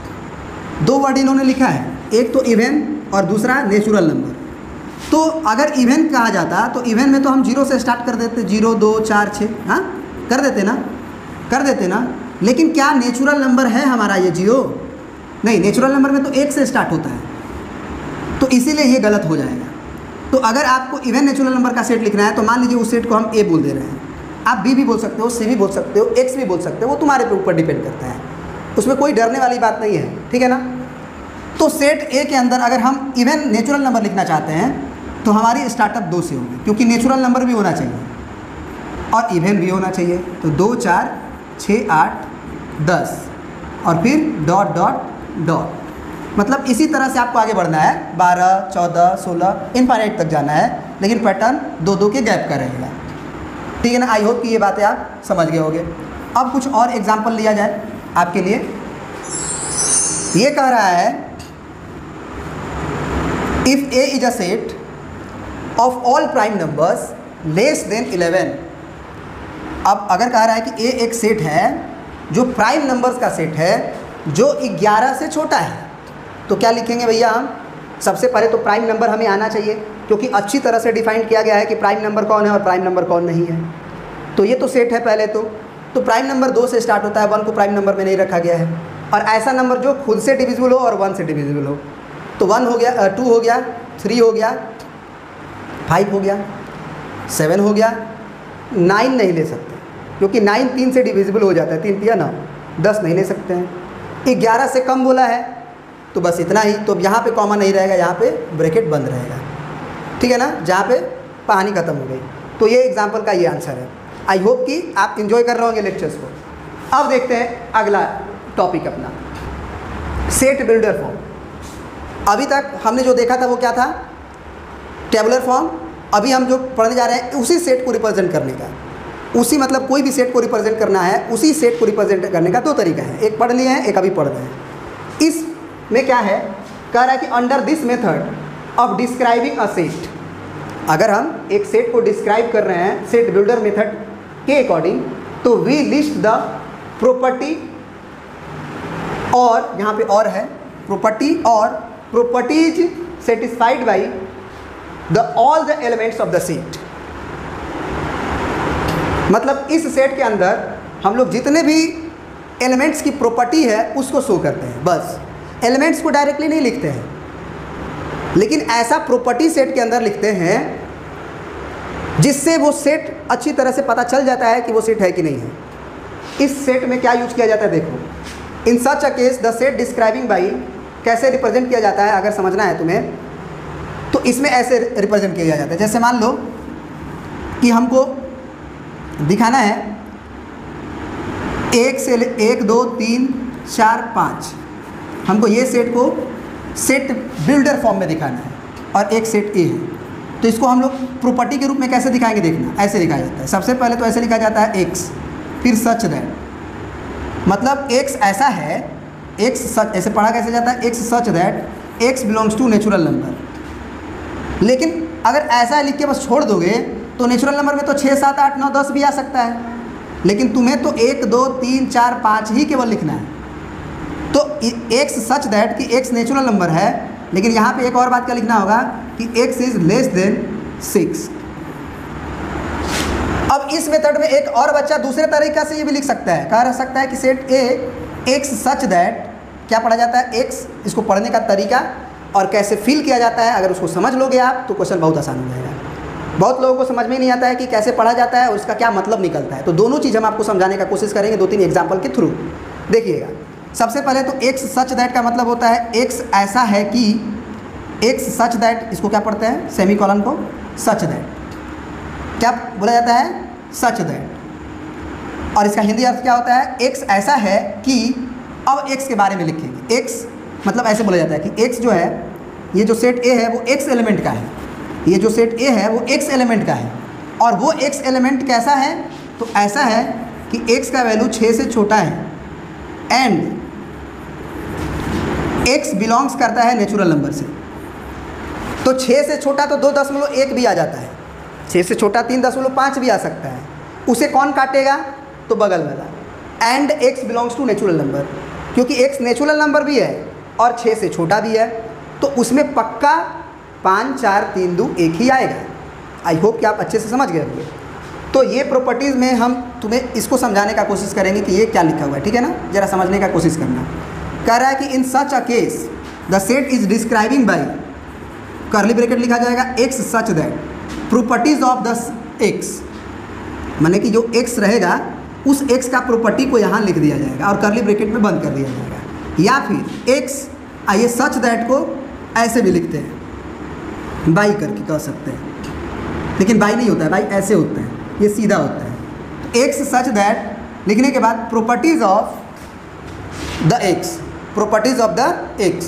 दो वर्ड इन्होंने लिखा है, एक तो इवन और दूसरा नेचुरल नंबर। तो अगर इवन कहा जाता तो इवन में तो हम 0 से स्टार्ट कर देते, 0 2 4 6, हाँ कर देते ना। लेकिन क्या नेचुरल नंबर है हमारा ये 0? नहीं, नेचुरल नंबर में तो 1 से स्टार्ट होता है, तो इसीलिए ये गलत हो जाएगा। तो अगर आपको इवन नेचुरल नंबर का सेट लिखना है तो मान लीजिए उस सेट को हम ए बोल दे रहे हैं, आप बी भी बोल सकते हो, सी भी बोल सकते हो, एक्स भी बोल सकते हो, वो तुम्हारे पे ऊपर डिपेंड करता है, उसमें कोई डरने वाली बात नहीं है, ठीक है ना। तो सेट ए के अंदर अगर हम इवन नेचुरल नंबर लिखना चाहते हैं तो हमारी स्टार्टअप 2 से होगी, क्योंकि नेचुरल नंबर भी होना चाहिए और इवन भी होना चाहिए। तो 2 4 6 8 10 और फिर डॉट डॉट डॉट, मतलब इसी तरह से आपको आगे बढ़ना है, 12 14 16 इनफाइनाइट तक जाना है, लेकिन पैटर्न 2-2 के गैप का रहेगा, ठीक है ना। आई होप कि ये बातें आप समझ गए होंगे। अब कुछ और एग्जाम्पल लिया जाए आपके लिए। ये कह रहा है if A is a set of all prime numbers less than 11। अब अगर कह रहा है कि ए एक सेट है जो प्राइम नंबर्स का सेट है जो 11 से छोटा है, तो क्या लिखेंगे भैया हम? सबसे पहले तो प्राइम नंबर हमें आना चाहिए, क्योंकि अच्छी तरह से डिफाइन किया गया है कि प्राइम नंबर कौन है और प्राइम नंबर कौन नहीं है। तो ये तो सेट है पहले तो प्राइम नंबर 2 से स्टार्ट होता है, 1 को प्राइम नंबर में नहीं रखा गया है, और ऐसा नंबर जो खुद से डिविजिबल हो और 1 से डिविजिबल हो। तो 1 हो गया, 2 हो गया, 3 हो गया, 5 हो गया, 7 हो गया, 9 नहीं ले सकते क्योंकि 9 3 से डिविजिबल हो जाता है, 3 3 9, 10 नहीं ले सकते हैं। 11 से कम बोला है तो बस इतना ही, तो यहाँ पे कॉमा नहीं रहेगा, यहाँ पे ब्रैकेट बंद रहेगा, ठीक है ना, जहाँ पे कहानी खत्म हो गई। तो ये एग्जाम्पल का ये आंसर है। आई होप कि आप इन्जॉय कर रहे होंगे लेक्चर्स को। अब देखते हैं अगला टॉपिक अपना, सेट बिल्डर फॉर्म। अभी तक हमने जो देखा था वो क्या था? Tabular form. अभी हम जो पढ़ने जा रहे हैं उसी सेट को रिप्रेजेंट करने का, उसी मतलब कोई भी सेट को रिप्रेजेंट करना है, उसी सेट को रिप्रेजेंट करने का 2 तरीका है, एक पढ़ लिए हैं, एक अभी पढ़ रहे हैं। इसमें क्या है, कह रहा है कि under this method of describing a set, अगर हम एक सेट को डिस्क्राइब कर रहे हैं सेट बिल्डर मेथड के अकॉर्डिंग, तो वी लिस्ट द प्रॉपर्टी, और यहाँ पे और है प्रॉपर्टी, और properties satisfied by the all the elements of the set. मतलब इस सेट के अंदर हम लोग जितने भी एलिमेंट्स की प्रॉपर्टी है उसको शो करते हैं, बस एलिमेंट्स को डायरेक्टली नहीं लिखते हैं, लेकिन ऐसा प्रॉपर्टी सेट के अंदर लिखते हैं जिससे वो सेट अच्छी तरह से पता चल जाता है कि वो सेट है कि नहीं है। इस सेट में क्या यूज किया जाता है देखो, in such a case the set describing by, कैसे रिप्रेजेंट किया जाता है अगर समझना है तुम्हें, तो इसमें ऐसे रिप्रेजेंट किया जाता है। जैसे मान लो कि हमको दिखाना है 1 से 1 2 3 4 5, हमको ये सेट को सेट बिल्डर फॉर्म में दिखाना है और एक सेट ए है, तो इसको हम लोग प्रॉपर्टी के रूप में कैसे दिखाएंगे देखना, ऐसे लिखा जाता है। सबसे पहले तो ऐसे लिखा जाता है x, फिर सच दैट, मतलब x ऐसा है, x सच, ऐसे पढ़ा कैसे जाता है, x such that x belongs to natural number. लेकिन अगर ऐसा लिख के बस छोड़ दोगे तो नेचुरल नंबर में तो 6 7 8 9 10 भी आ सकता है, लेकिन तुम्हें तो 1 2 3 4 5 ही केवल लिखना है। तो x सच दैट कि x नेचुरल नंबर है, लेकिन यहाँ पे एक और बात का लिखना होगा कि x इज़ लेस देन 6। अब इस मेथड में एक और बच्चा दूसरे तरीका से ये भी लिख सकता है, कह सकता है कि set A x such that, क्या पढ़ा जाता है x, इसको पढ़ने का तरीका और कैसे फिल किया जाता है, अगर उसको समझ लोगे आप तो क्वेश्चन बहुत आसान हो जाएगा। बहुत लोगों को समझ में नहीं आता है कि कैसे पढ़ा जाता है और उसका क्या मतलब निकलता है, तो दोनों चीज़ हम आपको समझाने का कोशिश करेंगे 2-3 एग्जाम्पल के थ्रू। देखिएगा, सबसे पहले तो x सच दैट का मतलब होता है x ऐसा है कि, x सच दैट, इसको क्या पढ़ते हैं, सेमी कॉलन को सच दैट, क्या बोला जाता है, सच दैट। और इसका हिंदी अर्थ क्या होता है, x ऐसा है कि, अब x के बारे में लिखेंगे। x मतलब ऐसे बोला जाता है कि x जो है, ये जो सेट A है वो x एलिमेंट का है, ये जो सेट A है वो x एलिमेंट का है, और वो x एलिमेंट कैसा है, तो ऐसा है कि x का वैल्यू 6 से छोटा है एंड x बिलोंग्स करता है नेचुरल नंबर से। तो 6 से छोटा तो 2.1 भी आ जाता है, 6 से छोटा 3.5 भी आ सकता है। उसे कौन काटेगा, तो बगल वाला। And x belongs to natural number, क्योंकि x नेचुरल नंबर भी है और 6 से छोटा भी है, तो उसमें पक्का 5 4 3 2 1 ही आएगा। आई होप कि आप अच्छे से समझ गए होंगे। तो ये प्रॉपर्टीज़ में हम तुम्हें इसको समझाने का कोशिश करेंगे कि ये क्या लिखा हुआ है, ठीक है ना, ज़रा समझने का कोशिश करना। कह रहा है कि in such a case the set is describing by, curly bracket लिखा जाएगा, x such that properties of the x, माने कि जो x रहेगा उस x का प्रॉपर्टी को यहाँ लिख दिया जाएगा और कर्ली ब्रैकेट में बंद कर दिया जाएगा। या फिर x, आइए सच दैट को ऐसे भी लिखते हैं, बाई करके कह सकते हैं, लेकिन बाई नहीं होता है, बाई ऐसे होता है, ये सीधा होता है। तो x सच दैट लिखने के बाद properties of the x, properties of the x,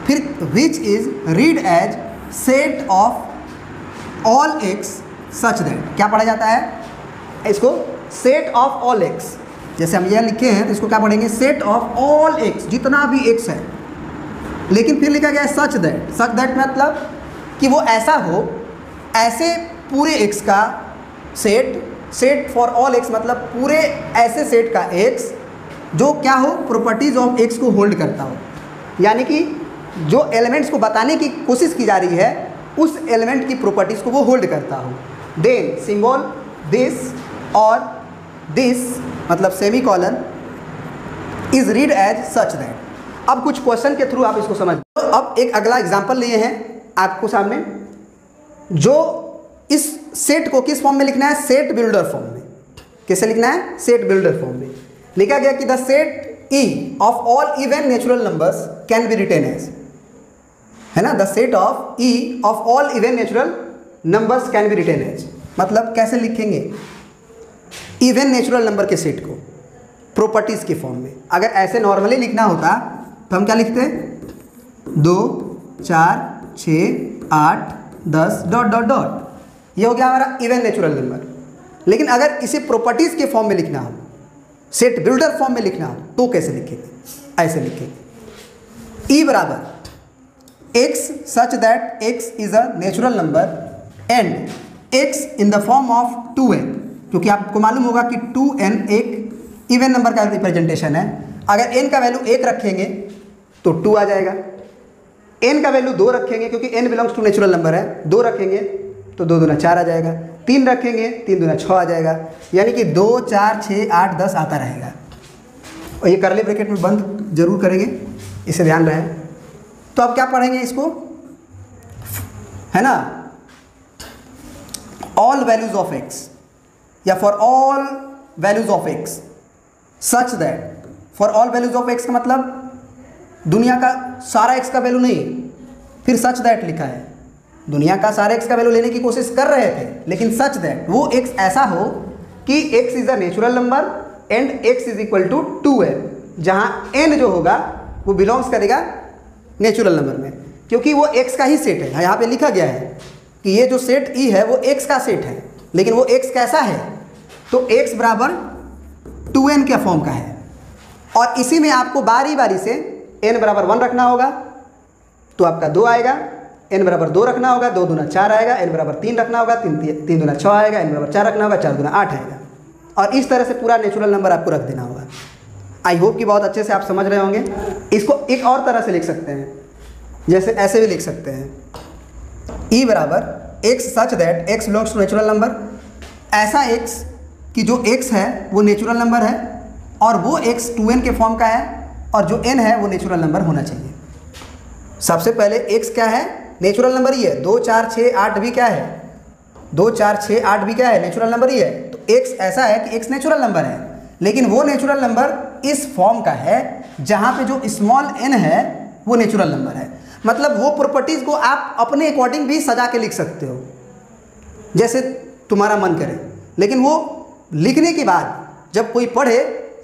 फिर which is read as set of all x such that, क्या पढ़ा जाता है इसको, सेट ऑफ ऑल x। जैसे हम यह लिखे हैं तो इसको क्या पढ़ेंगे, सेट ऑफ ऑल x, जितना भी x है। लेकिन फिर लिखा गया है सच दैट, सच दैट मतलब कि वो ऐसा हो, ऐसे पूरे x का set, set for all x मतलब पूरे ऐसे सेट का x जो क्या हो, प्रॉपर्टीज ऑफ x को होल्ड करता हो। यानी कि जो एलिमेंट्स को बताने की कोशिश की जा रही है उस एलिमेंट की प्रॉपर्टीज़ को वो होल्ड करता हो। देन सिंबल दिस और दिस मतलब semicolon is read as such that. अब कुछ क्वेश्चन के थ्रू आप इसको समझ। तो अब एक अगला एग्जांपल लिए हैं आपको सामने, जो इस सेट को किस फॉर्म में लिखना है, सेट बिल्डर फॉर्म में। कैसे लिखना है, सेट बिल्डर फॉर्म में। लिखा गया कि the set E of all even natural numbers can be written as, है ना, the set of E of all even natural numbers can be written as, मतलब कैसे लिखेंगे इवन नेचुरल नंबर के सेट को प्रॉपर्टीज़ के फॉर्म में। अगर ऐसे नॉर्मली लिखना होता तो हम क्या लिखते हैं, 2 4 6 8 10 डॉट डॉट डॉट, ये हो गया हमारा इवन नेचुरल नंबर। लेकिन अगर इसे प्रॉपर्टीज़ के फॉर्म में लिखना हो, सेट बिल्डर फॉर्म में लिखना हो, तो कैसे लिखेंगे, ऐसे लिखेंगे, E बराबर x such that x is a natural number and x in the form of 2n, क्योंकि आपको मालूम होगा कि 2n एक इवन नंबर का रिप्रेजेंटेशन है। अगर n का वैल्यू 1 रखेंगे तो 2 आ जाएगा, n का वैल्यू 2 रखेंगे क्योंकि n belongs to natural number है, 2 रखेंगे तो 2 दूना 4 आ जाएगा, 3 रखेंगे 3 दूना 6 आ जाएगा, यानी कि 2 4 6 8 10 आता रहेगा। और ये कर्ली ब्रैकेट में बंद जरूर करेंगे, इसे ध्यान रहे। तो अब क्या पढ़ेंगे इसको, है ना, ऑल वैल्यूज ऑफ x या for all values of x such that, for all values of x का मतलब दुनिया का सारा x का वैल्यू नहीं, फिर सच दैट लिखा है, दुनिया का सारे x का वैल्यू लेने की कोशिश कर रहे थे, लेकिन सच दैट वो x ऐसा हो कि x is a natural number and x is equal to 2n, जहाँ n जो होगा वो बिलोंग्स करेगा नेचुरल नंबर में, क्योंकि वो x का ही सेट है। यहाँ पे लिखा गया है कि ये जो सेट E है वो x का सेट है, लेकिन वो x कैसा है, तो x बराबर 2n के फॉर्म का है। और इसी में आपको बारी बारी से n बराबर 1 रखना होगा तो आपका 2 आएगा, n बराबर 2 रखना होगा, 2 दूना 4 आएगा, n बराबर 3 रखना होगा, 3 दूना 6 आएगा, n बराबर 4 रखना होगा, 4 दूना 8 आएगा। और इस तरह से पूरा नेचुरल नंबर आपको रख देना होगा। आई होप कि बहुत अच्छे से आप समझ रहे होंगे। इसको एक और तरह से लिख सकते हैं, जैसे ऐसे भी लिख सकते हैं, E बराबर x such that x belongs to natural number, ऐसा x कि जो x है वो नेचुरल नंबर है और वो x 2n के फॉर्म का है और जो n है वो नेचुरल नंबर होना चाहिए। सबसे पहले x क्या है, नेचुरल नंबर ही है। 2 4 6 8 भी क्या है, 2 4 6 8 भी क्या है, नेचुरल नंबर ही है। तो x ऐसा है कि x नेचुरल नंबर है, लेकिन वो नेचुरल नंबर इस फॉर्म का है जहाँ पे जो स्मॉल n है वो नेचुरल नंबर है। मतलब वो प्रॉपर्टीज़ को आप अपने अकॉर्डिंग भी सजा के लिख सकते हो जैसे तुम्हारा मन करे, लेकिन वो लिखने के बाद जब कोई पढ़े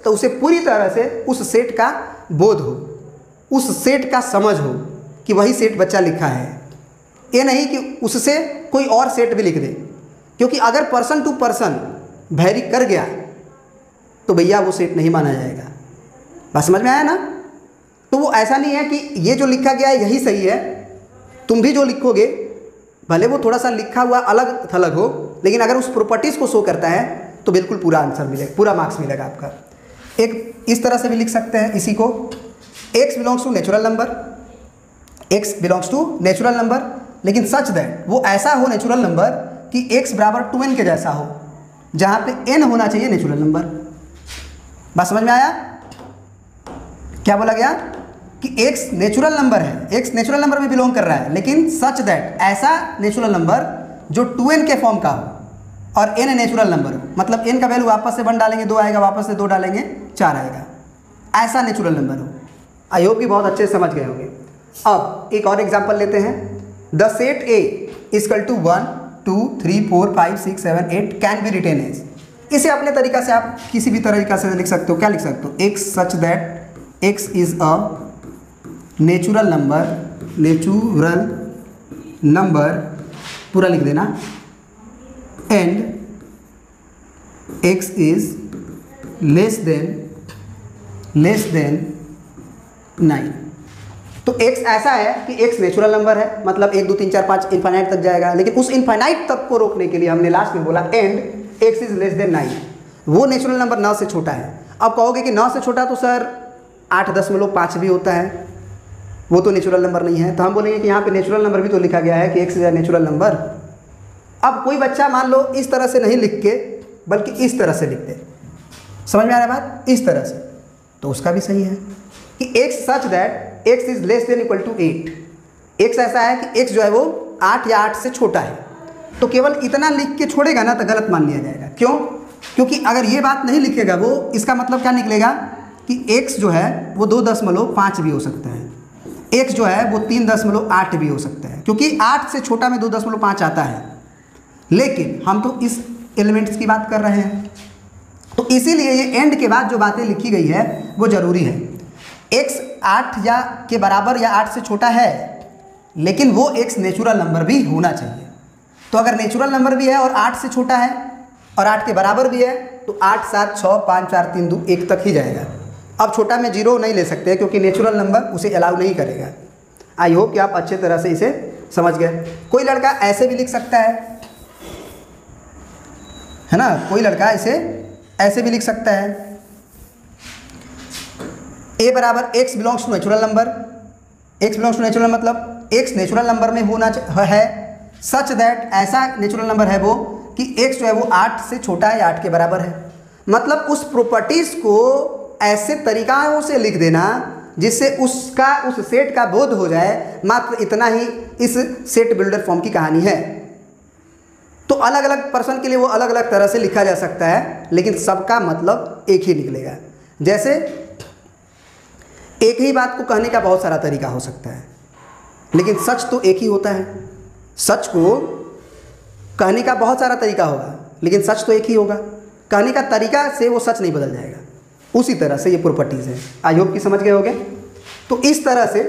तो उसे पूरी तरह से उस सेट का बोध हो, उस सेट का समझ हो कि वही सेट बच्चा लिखा है। ये नहीं कि उससे कोई और सेट भी लिख दे, क्योंकि अगर पर्सन टू पर्सन वैरी कर गया तो भैया वो सेट नहीं माना जाएगा। बात समझ में आया ना? तो वो ऐसा नहीं है कि ये जो लिखा गया है यही सही है, तुम भी जो लिखोगे भले वो थोड़ा सा लिखा हुआ अलग थलग हो, लेकिन अगर उस प्रॉपर्टीज़ को शो करता है तो बिल्कुल पूरा आंसर मिलेगा, पूरा मार्क्स मिलेगा आपका। एक इस तरह से भी लिख सकते हैं इसी को, x belongs to natural number, x belongs to natural number, लेकिन सच दैट वो ऐसा हो नेचुरल नंबर कि x बराबर 2n के जैसा हो, जहाँ पे n होना चाहिए नेचुरल नंबर। बात समझ में आया? क्या बोला गया कि x नेचुरल नंबर है, x नेचुरल नंबर में बिलोंग कर रहा है, लेकिन सच दैट ऐसा नेचुरल नंबर जो 2n के फॉर्म का हो और n नेचुरल नंबर हो, मतलब n का वैल्यू वापस से 1 डालेंगे 2 आएगा, वापस से 2 डालेंगे 4 आएगा, ऐसा नेचुरल नंबर हो। आई होप कि बहुत अच्छे से समझ गए होंगे। अब एक और एग्जांपल लेते हैं। The set A equal to 1 2 3 4 5 6 7 8 can be written as. इसे अपने तरीका से आप किसी भी तरीका से लिख सकते हो। क्या लिख सकते हो? x such that x is a natural number पूरा लिख देना, and x is less then 9। तो x ऐसा है कि x नेचुरल नंबर है, मतलब 1 2 3 4 5 इनफाइनाइट तक जाएगा, लेकिन उस इनफाइनाइट तक को रोकने के लिए हमने लास्ट में बोला and x is less then 9। वो नेचुरल नंबर 9 से छोटा है। अब कहोगे कि 9 से छोटा तो सर 8.5 भी होता है, वो तो नेचुरल नंबर नहीं है। तो हम बोलेंगे कि यहाँ पे नेचुरल नंबर भी तो लिखा गया है कि x इज नेचुरल नंबर। अब कोई बच्चा मान लो इस तरह से नहीं लिख के बल्कि इस तरह से लिख दे, समझ में आ रहा है बात? इस तरह से, तो उसका भी सही है कि x such that x is less than equal to 8। x ऐसा है कि x जो है वो 8 या 8 से छोटा है। तो केवल इतना लिख के छोड़ेगा ना तो गलत मान लिया जाएगा। क्यों? क्योंकि अगर ये बात नहीं लिखेगा वो, इसका मतलब क्या निकलेगा कि x जो है वो 2.5 भी हो सकता है, x जो है वो 3.8 भी हो सकता है, क्योंकि 8 से छोटा में 2.5 आता है। लेकिन हम तो इस एलिमेंट्स की बात कर रहे हैं, तो इसीलिए ये एंड के बाद जो बातें लिखी गई है वो ज़रूरी है। x 8 या के बराबर या 8 से छोटा है, लेकिन वो x नेचुरल नंबर भी होना चाहिए। तो अगर नेचुरल नंबर भी है और 8 से छोटा है और 8 के बराबर भी है तो 8 7 6 5 4 3 2 1 तक ही जाएगा। अब छोटा में 0 नहीं ले सकते क्योंकि नेचुरल नंबर उसे अलाउ नहीं करेगा। आई होप कि आप अच्छे तरह से इसे समझ गए। कोई लड़का ऐसे भी लिख सकता है ना, कोई लड़का इसे ऐसे भी लिख सकता है, a बराबर x belongs to natural number. x belongs to natural मतलब x नेचुरल नंबर में होना है, सच दैट ऐसा नेचुरल नंबर है वो कि x जो है वो 8 से छोटा है या 8 के बराबर है। मतलब उस प्रॉपर्टीज़ को ऐसे तरीक़ों से लिख देना जिससे उसका उस सेट का बोध हो जाए। मात्र इतना ही इस सेट बिल्डर फॉर्म की कहानी है। तो अलग अलग पर्सन के लिए वो अलग अलग तरह से लिखा जा सकता है, लेकिन सबका मतलब एक ही निकलेगा। जैसे एक ही बात को कहने का बहुत सारा तरीका हो सकता है, लेकिन सच तो एक ही होता है। सच को कहने का बहुत सारा तरीका होगा, लेकिन सच तो एक ही होगा। कहने का तरीका से वो सच नहीं बदल जाएगा। उसी तरह से ये प्रॉपर्टीज़ है। आई होप कि समझ गए होंगे। तो इस तरह से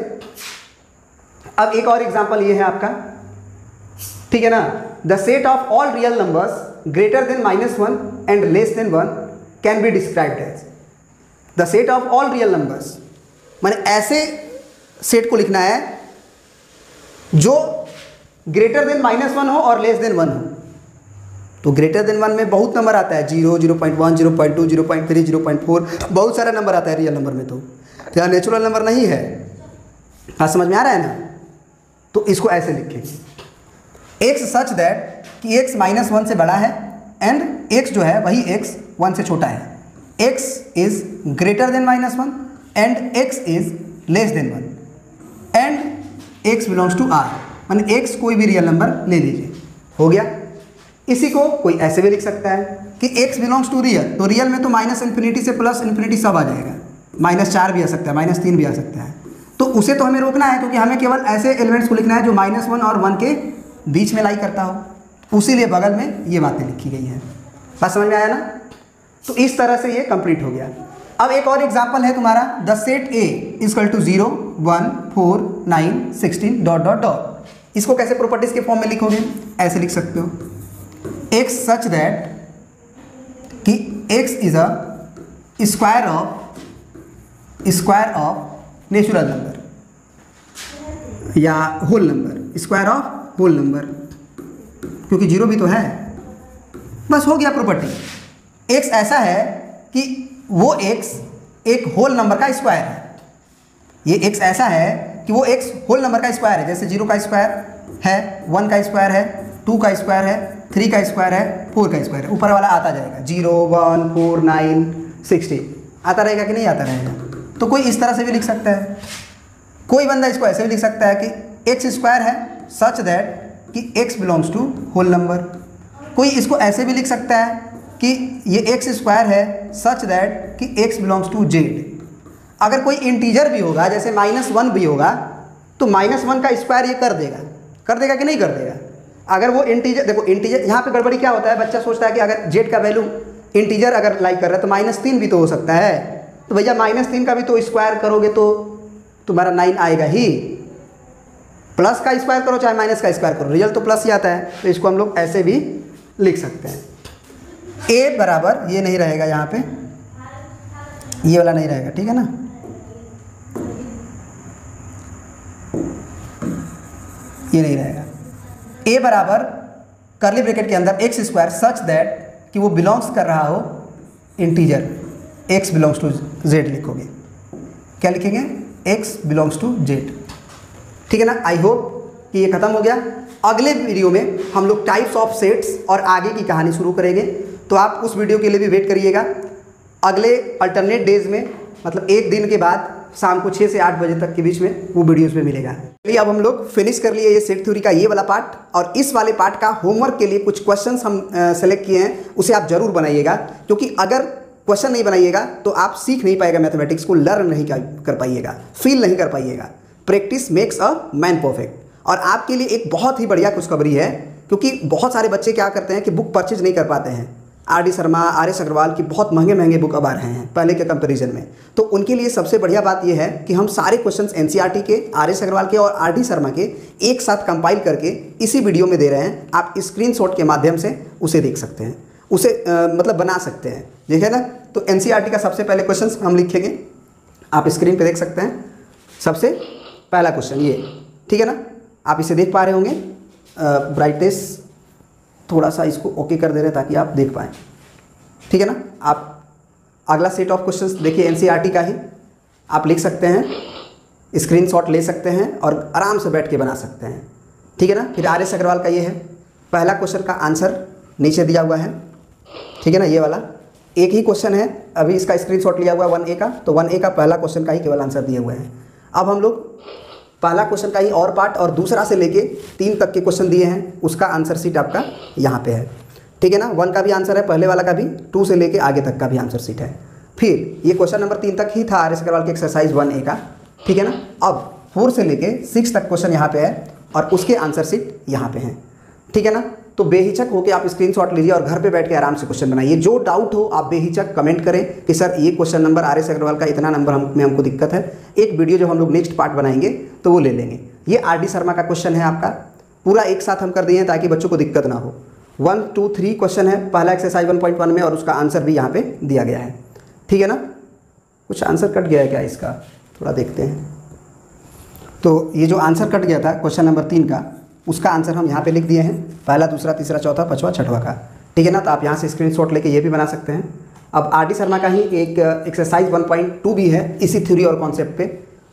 अब एक और एग्जांपल ये है आपका, ठीक है ना। The set of all real numbers greater than -1 and less than 1 can be described as. The set of all real numbers माने ऐसे सेट को लिखना है जो ग्रेटर देन -1 हो और लेस देन 1 हो। तो ग्रेटर देन 1 में बहुत नंबर आता है, 0 0.1 0.2 0.3 0.4 बहुत सारा नंबर आता है रियल नंबर में। तो यहाँ नेचुरल नंबर नहीं है। हाँ, समझ में आ रहा है ना। तो इसको ऐसे लिखेंगे, x सच दैट कि x -1 से बड़ा है एंड x जो है वही x 1 से छोटा है। x is greater than -1 and x is less than 1 and x belongs to R। माने x कोई भी रियल नंबर ले लीजिए, हो गया। इसी को कोई ऐसे भी लिख सकता है कि x बिलोंग्स टू रियल। तो रियल में तो -∞ से +∞ सब आ जाएगा, -4 भी आ सकता है, -3 भी आ सकता है। तो उसे तो हमें रोकना है, क्योंकि हमें केवल ऐसे एलिमेंट्स को लिखना है जो -1 और 1 के बीच में लाई करता हो। उसीलिए बगल में ये बातें लिखी गई हैं। बात समझ में आया ना। तो इस तरह से ये कंप्लीट हो गया। अब एक और एग्जाम्पल है तुम्हारा, the set A equal to 0 1 4 9 16 ... इसको कैसे प्रॉपर्टीज के फॉर्म में लिखोगे? ऐसे लिख सकते हो, x सच दैट कि x is a square of natural number या whole number, square of whole number, क्योंकि जीरो भी तो है। बस हो गया प्रॉपर्टी। x ऐसा है कि वो x एक होल नंबर का स्क्वायर है। ये x ऐसा है कि वो x होल नंबर का स्क्वायर है, जैसे 0 का स्क्वायर है, 1 का स्क्वायर है, 2 का स्क्वायर है, 3 का स्क्वायर है, 4 का स्क्वायर है। ऊपर वाला आता जाएगा 0, 1, 4, 9, 60 आता रहेगा कि नहीं आता रहेगा। तो कोई इस तरह से भी लिख सकता है, कोई बंदा इसको ऐसे भी लिख सकता है कि x स्क्वायर है सच दैट कि x belongs to whole number. कोई इसको ऐसे भी लिख सकता है कि ये x स्क्वायर है सच दैट कि x बिलोंग्स टू z। अगर कोई इंटीजर भी होगा, जैसे -1 भी होगा, तो -1 का स्क्वायर ये कर देगा कि नहीं कर देगा। अगर वो इंटीजर, देखो इंटीजर यहाँ पे गड़बड़ी क्या होता है, बच्चा सोचता है कि अगर z का वैल्यू इंटीजर अगर लाइक कर रहा है तो -3 भी तो हो सकता है। तो भैया -3 का भी तो स्क्वायर करोगे तो तुम्हारा 9 आएगा ही। प्लस का स्क्वायर करो चाहे माइनस का स्क्वायर करो, रिजल्ट तो प्लस ही आता है। तो इसको हम लोग ऐसे भी लिख सकते हैं। a बराबर ये नहीं रहेगा, यहाँ पे ये वाला नहीं रहेगा, ठीक है ना। ये नहीं रहेगा। a बराबर कर्ली ब्रैकेट के अंदर x स्क्वायर सच दैट कि वो बिलोंग्स कर रहा हो integer, x belongs to z लिखोगे। क्या लिखेंगे? x बिलोंग्स टू z, ठीक है ना। आई होप कि ये खत्म हो गया। अगले वीडियो में हम लोग टाइप्स ऑफ सेट्स और आगे की कहानी शुरू करेंगे, तो आप उस वीडियो के लिए भी वेट करिएगा। अगले अल्टरनेट डेज में, मतलब एक दिन के बाद शाम को 6 से 8 बजे तक के बीच में वो वीडियोस में मिलेगा। चलिए अब हम लोग फिनिश कर लिए ये सेट थ्योरी का ये वाला पार्ट, और इस वाले पार्ट का होमवर्क के लिए कुछ क्वेश्चंस हम सेलेक्ट किए हैं, उसे आप जरूर बनाइएगा। क्योंकि अगर क्वेश्चन नहीं बनाइएगा तो आप सीख नहीं पाएगा मैथमेटिक्स को, लर्न नहीं कर पाइएगा, फील नहीं कर पाइएगा। Practice makes a man perfect. और आपके लिए एक बहुत ही बढ़िया खुशखबरी है, क्योंकि बहुत सारे बच्चे क्या करते हैं कि बुक परचेज नहीं कर पाते हैं। R D Sharma, R S Agarwal की बहुत महंगे बुक अब आ रहे हैं पहले के कंपैरिजन में। तो उनके लिए सबसे बढ़िया बात यह है कि हम सारे क्वेश्चंस एनसीईआरटी के, आर एस अग्रवाल के और आर डी शर्मा के एक साथ कंपाइल करके इसी वीडियो में दे रहे हैं। आप स्क्रीनशॉट के माध्यम से उसे देख सकते हैं, उसे मतलब बना सकते हैं, ठीक है ना। तो एनसीईआरटी का सबसे पहले क्वेश्चन हम लिखेंगे, आप स्क्रीन पर देख सकते हैं। सबसे पहला क्वेश्चन ये, ठीक है ना, आप इसे देख पा रहे होंगे। ब्राइटनेस थोड़ा सा इसको ओके कर दे रहे हैं ताकि आप देख पाएँ, ठीक है ना। आप अगला सेट ऑफ क्वेश्चंस देखिए, एनसीईआरटी का ही आप लिख सकते हैं, स्क्रीनशॉट ले सकते हैं और आराम से बैठ के बना सकते हैं, ठीक है ना। फिर आर एस अग्रवाल का ये है, पहला क्वेश्चन का आंसर नीचे दिया हुआ है, ठीक है ना। ये वाला एक ही क्वेश्चन है, अभी इसका स्क्रीनशॉट लिया हुआ है 1A का, तो 1A का पहला क्वेश्चन का ही केवल आंसर दिए हुए हैं। अब हम लोग पहला क्वेश्चन का ही और पार्ट और दूसरा से लेके 3 तक के क्वेश्चन दिए हैं, उसका आंसर शीट आपका यहाँ पे है, ठीक है ना। 1 का भी आंसर है पहले वाला का भी, 2 से लेके आगे तक का भी आंसर शीट है। फिर ये क्वेश्चन नंबर 3 तक ही था आर एस अग्रवाल के एक्सरसाइज 1A का, ठीक है ना। अब 4 से लेके 6 तक क्वेश्चन यहाँ पे है और उसके आंसर शीट यहाँ पे हैं, ठीक है ना। तो बेहिचक होकर आप स्क्रीनशॉट लीजिए और घर पे बैठ के आराम से क्वेश्चन बनाइए। जो डाउट हो आप बेहिचक कमेंट करें कि सर ये question number R S Agarwal का इतना नंबर में हमको दिक्कत है। एक वीडियो जो हम लोग नेक्स्ट पार्ट बनाएंगे तो वो ले लेंगे। ये आर डी शर्मा का क्वेश्चन है आपका, पूरा एक साथ हम कर दिए हैं ताकि बच्चों को दिक्कत ना हो। 1, 2, 3 क्वेश्चन है पहला एक्सरसाइज 1.1 में, और उसका आंसर भी यहाँ पे दिया गया है, ठीक है ना। कुछ आंसर कट गया है क्या इसका, थोड़ा देखते हैं। तो ये जो आंसर कट गया था क्वेश्चन नंबर 3 का, उसका आंसर हम यहाँ पे लिख दिए हैं, पहला, दूसरा, तीसरा, चौथा, पांचवा, छठवां का, ठीक है ना। तो आप यहाँ से स्क्रीनशॉट लेके ये भी बना सकते हैं। अब आर डी शर्मा का ही एक एक्सरसाइज 1.2 भी है इसी थ्योरी और कॉन्सेप्ट पे,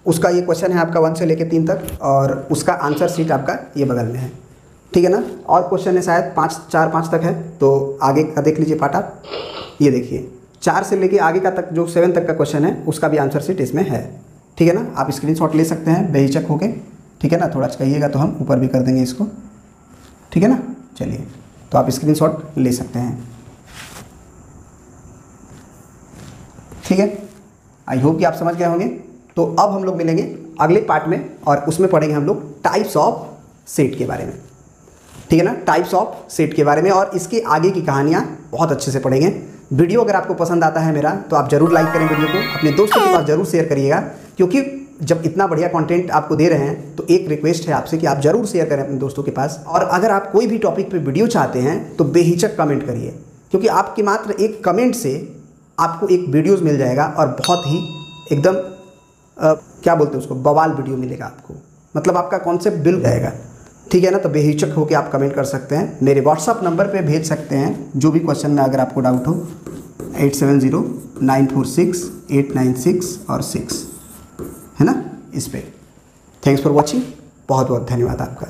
उसका ये क्वेश्चन है आपका 1 से लेके 3 तक, और उसका आंसर शीट आपका ये बगल में है, ठीक है ना। और क्वेश्चन है शायद 4-5 तक है, तो आगे का देख लीजिए पार्ट आप। ये देखिए 4 से लेके आगे का तक जो 7 तक का क्वेश्चन है उसका भी आंसर शीट इसमें है, ठीक है ना। आप स्क्रीनशॉट ले सकते हैं बेहिचक होके, ठीक है ना। थोड़ा चाहिएगा तो हम ऊपर भी कर देंगे इसको, ठीक है ना। चलिए तो आप स्क्रीनशॉट ले सकते हैं, ठीक है। आई होप कि आप समझ गए होंगे। तो अब हम लोग मिलेंगे अगले पार्ट में और उसमें पढ़ेंगे हम लोग टाइप्स ऑफ सेट के बारे में, ठीक है ना। टाइप्स ऑफ सेट के बारे में और इसके आगे की कहानियाँ बहुत अच्छे से पढ़ेंगे। वीडियो अगर आपको पसंद आता है मेरा तो आप जरूर लाइक करें वीडियो को, अपने दोस्तों के पास जरूर शेयर करिएगा, क्योंकि जब इतना बढ़िया कंटेंट आपको दे रहे हैं तो एक रिक्वेस्ट है आपसे कि आप ज़रूर शेयर करें अपने दोस्तों के पास। और अगर आप कोई भी टॉपिक पे वीडियो चाहते हैं तो बेहिचक कमेंट करिए, क्योंकि आपकी मात्र एक कमेंट से आपको एक वीडियोज़ मिल जाएगा और बहुत ही एकदम क्या बोलते हैं उसको, बवाल वीडियो मिलेगा आपको, मतलब आपका कॉन्सेप्ट बिल जाएगा। ठीक है ना, तो बेहिचक होकर आप कमेंट कर सकते हैं, मेरे व्हाट्सअप नंबर पे भेज सकते हैं जो भी क्वेश्चन में अगर आपको डाउट हो, 8709468996 और 6 है ना, इस पे। थैंक्स फॉर वॉचिंग, बहुत बहुत धन्यवाद आपका।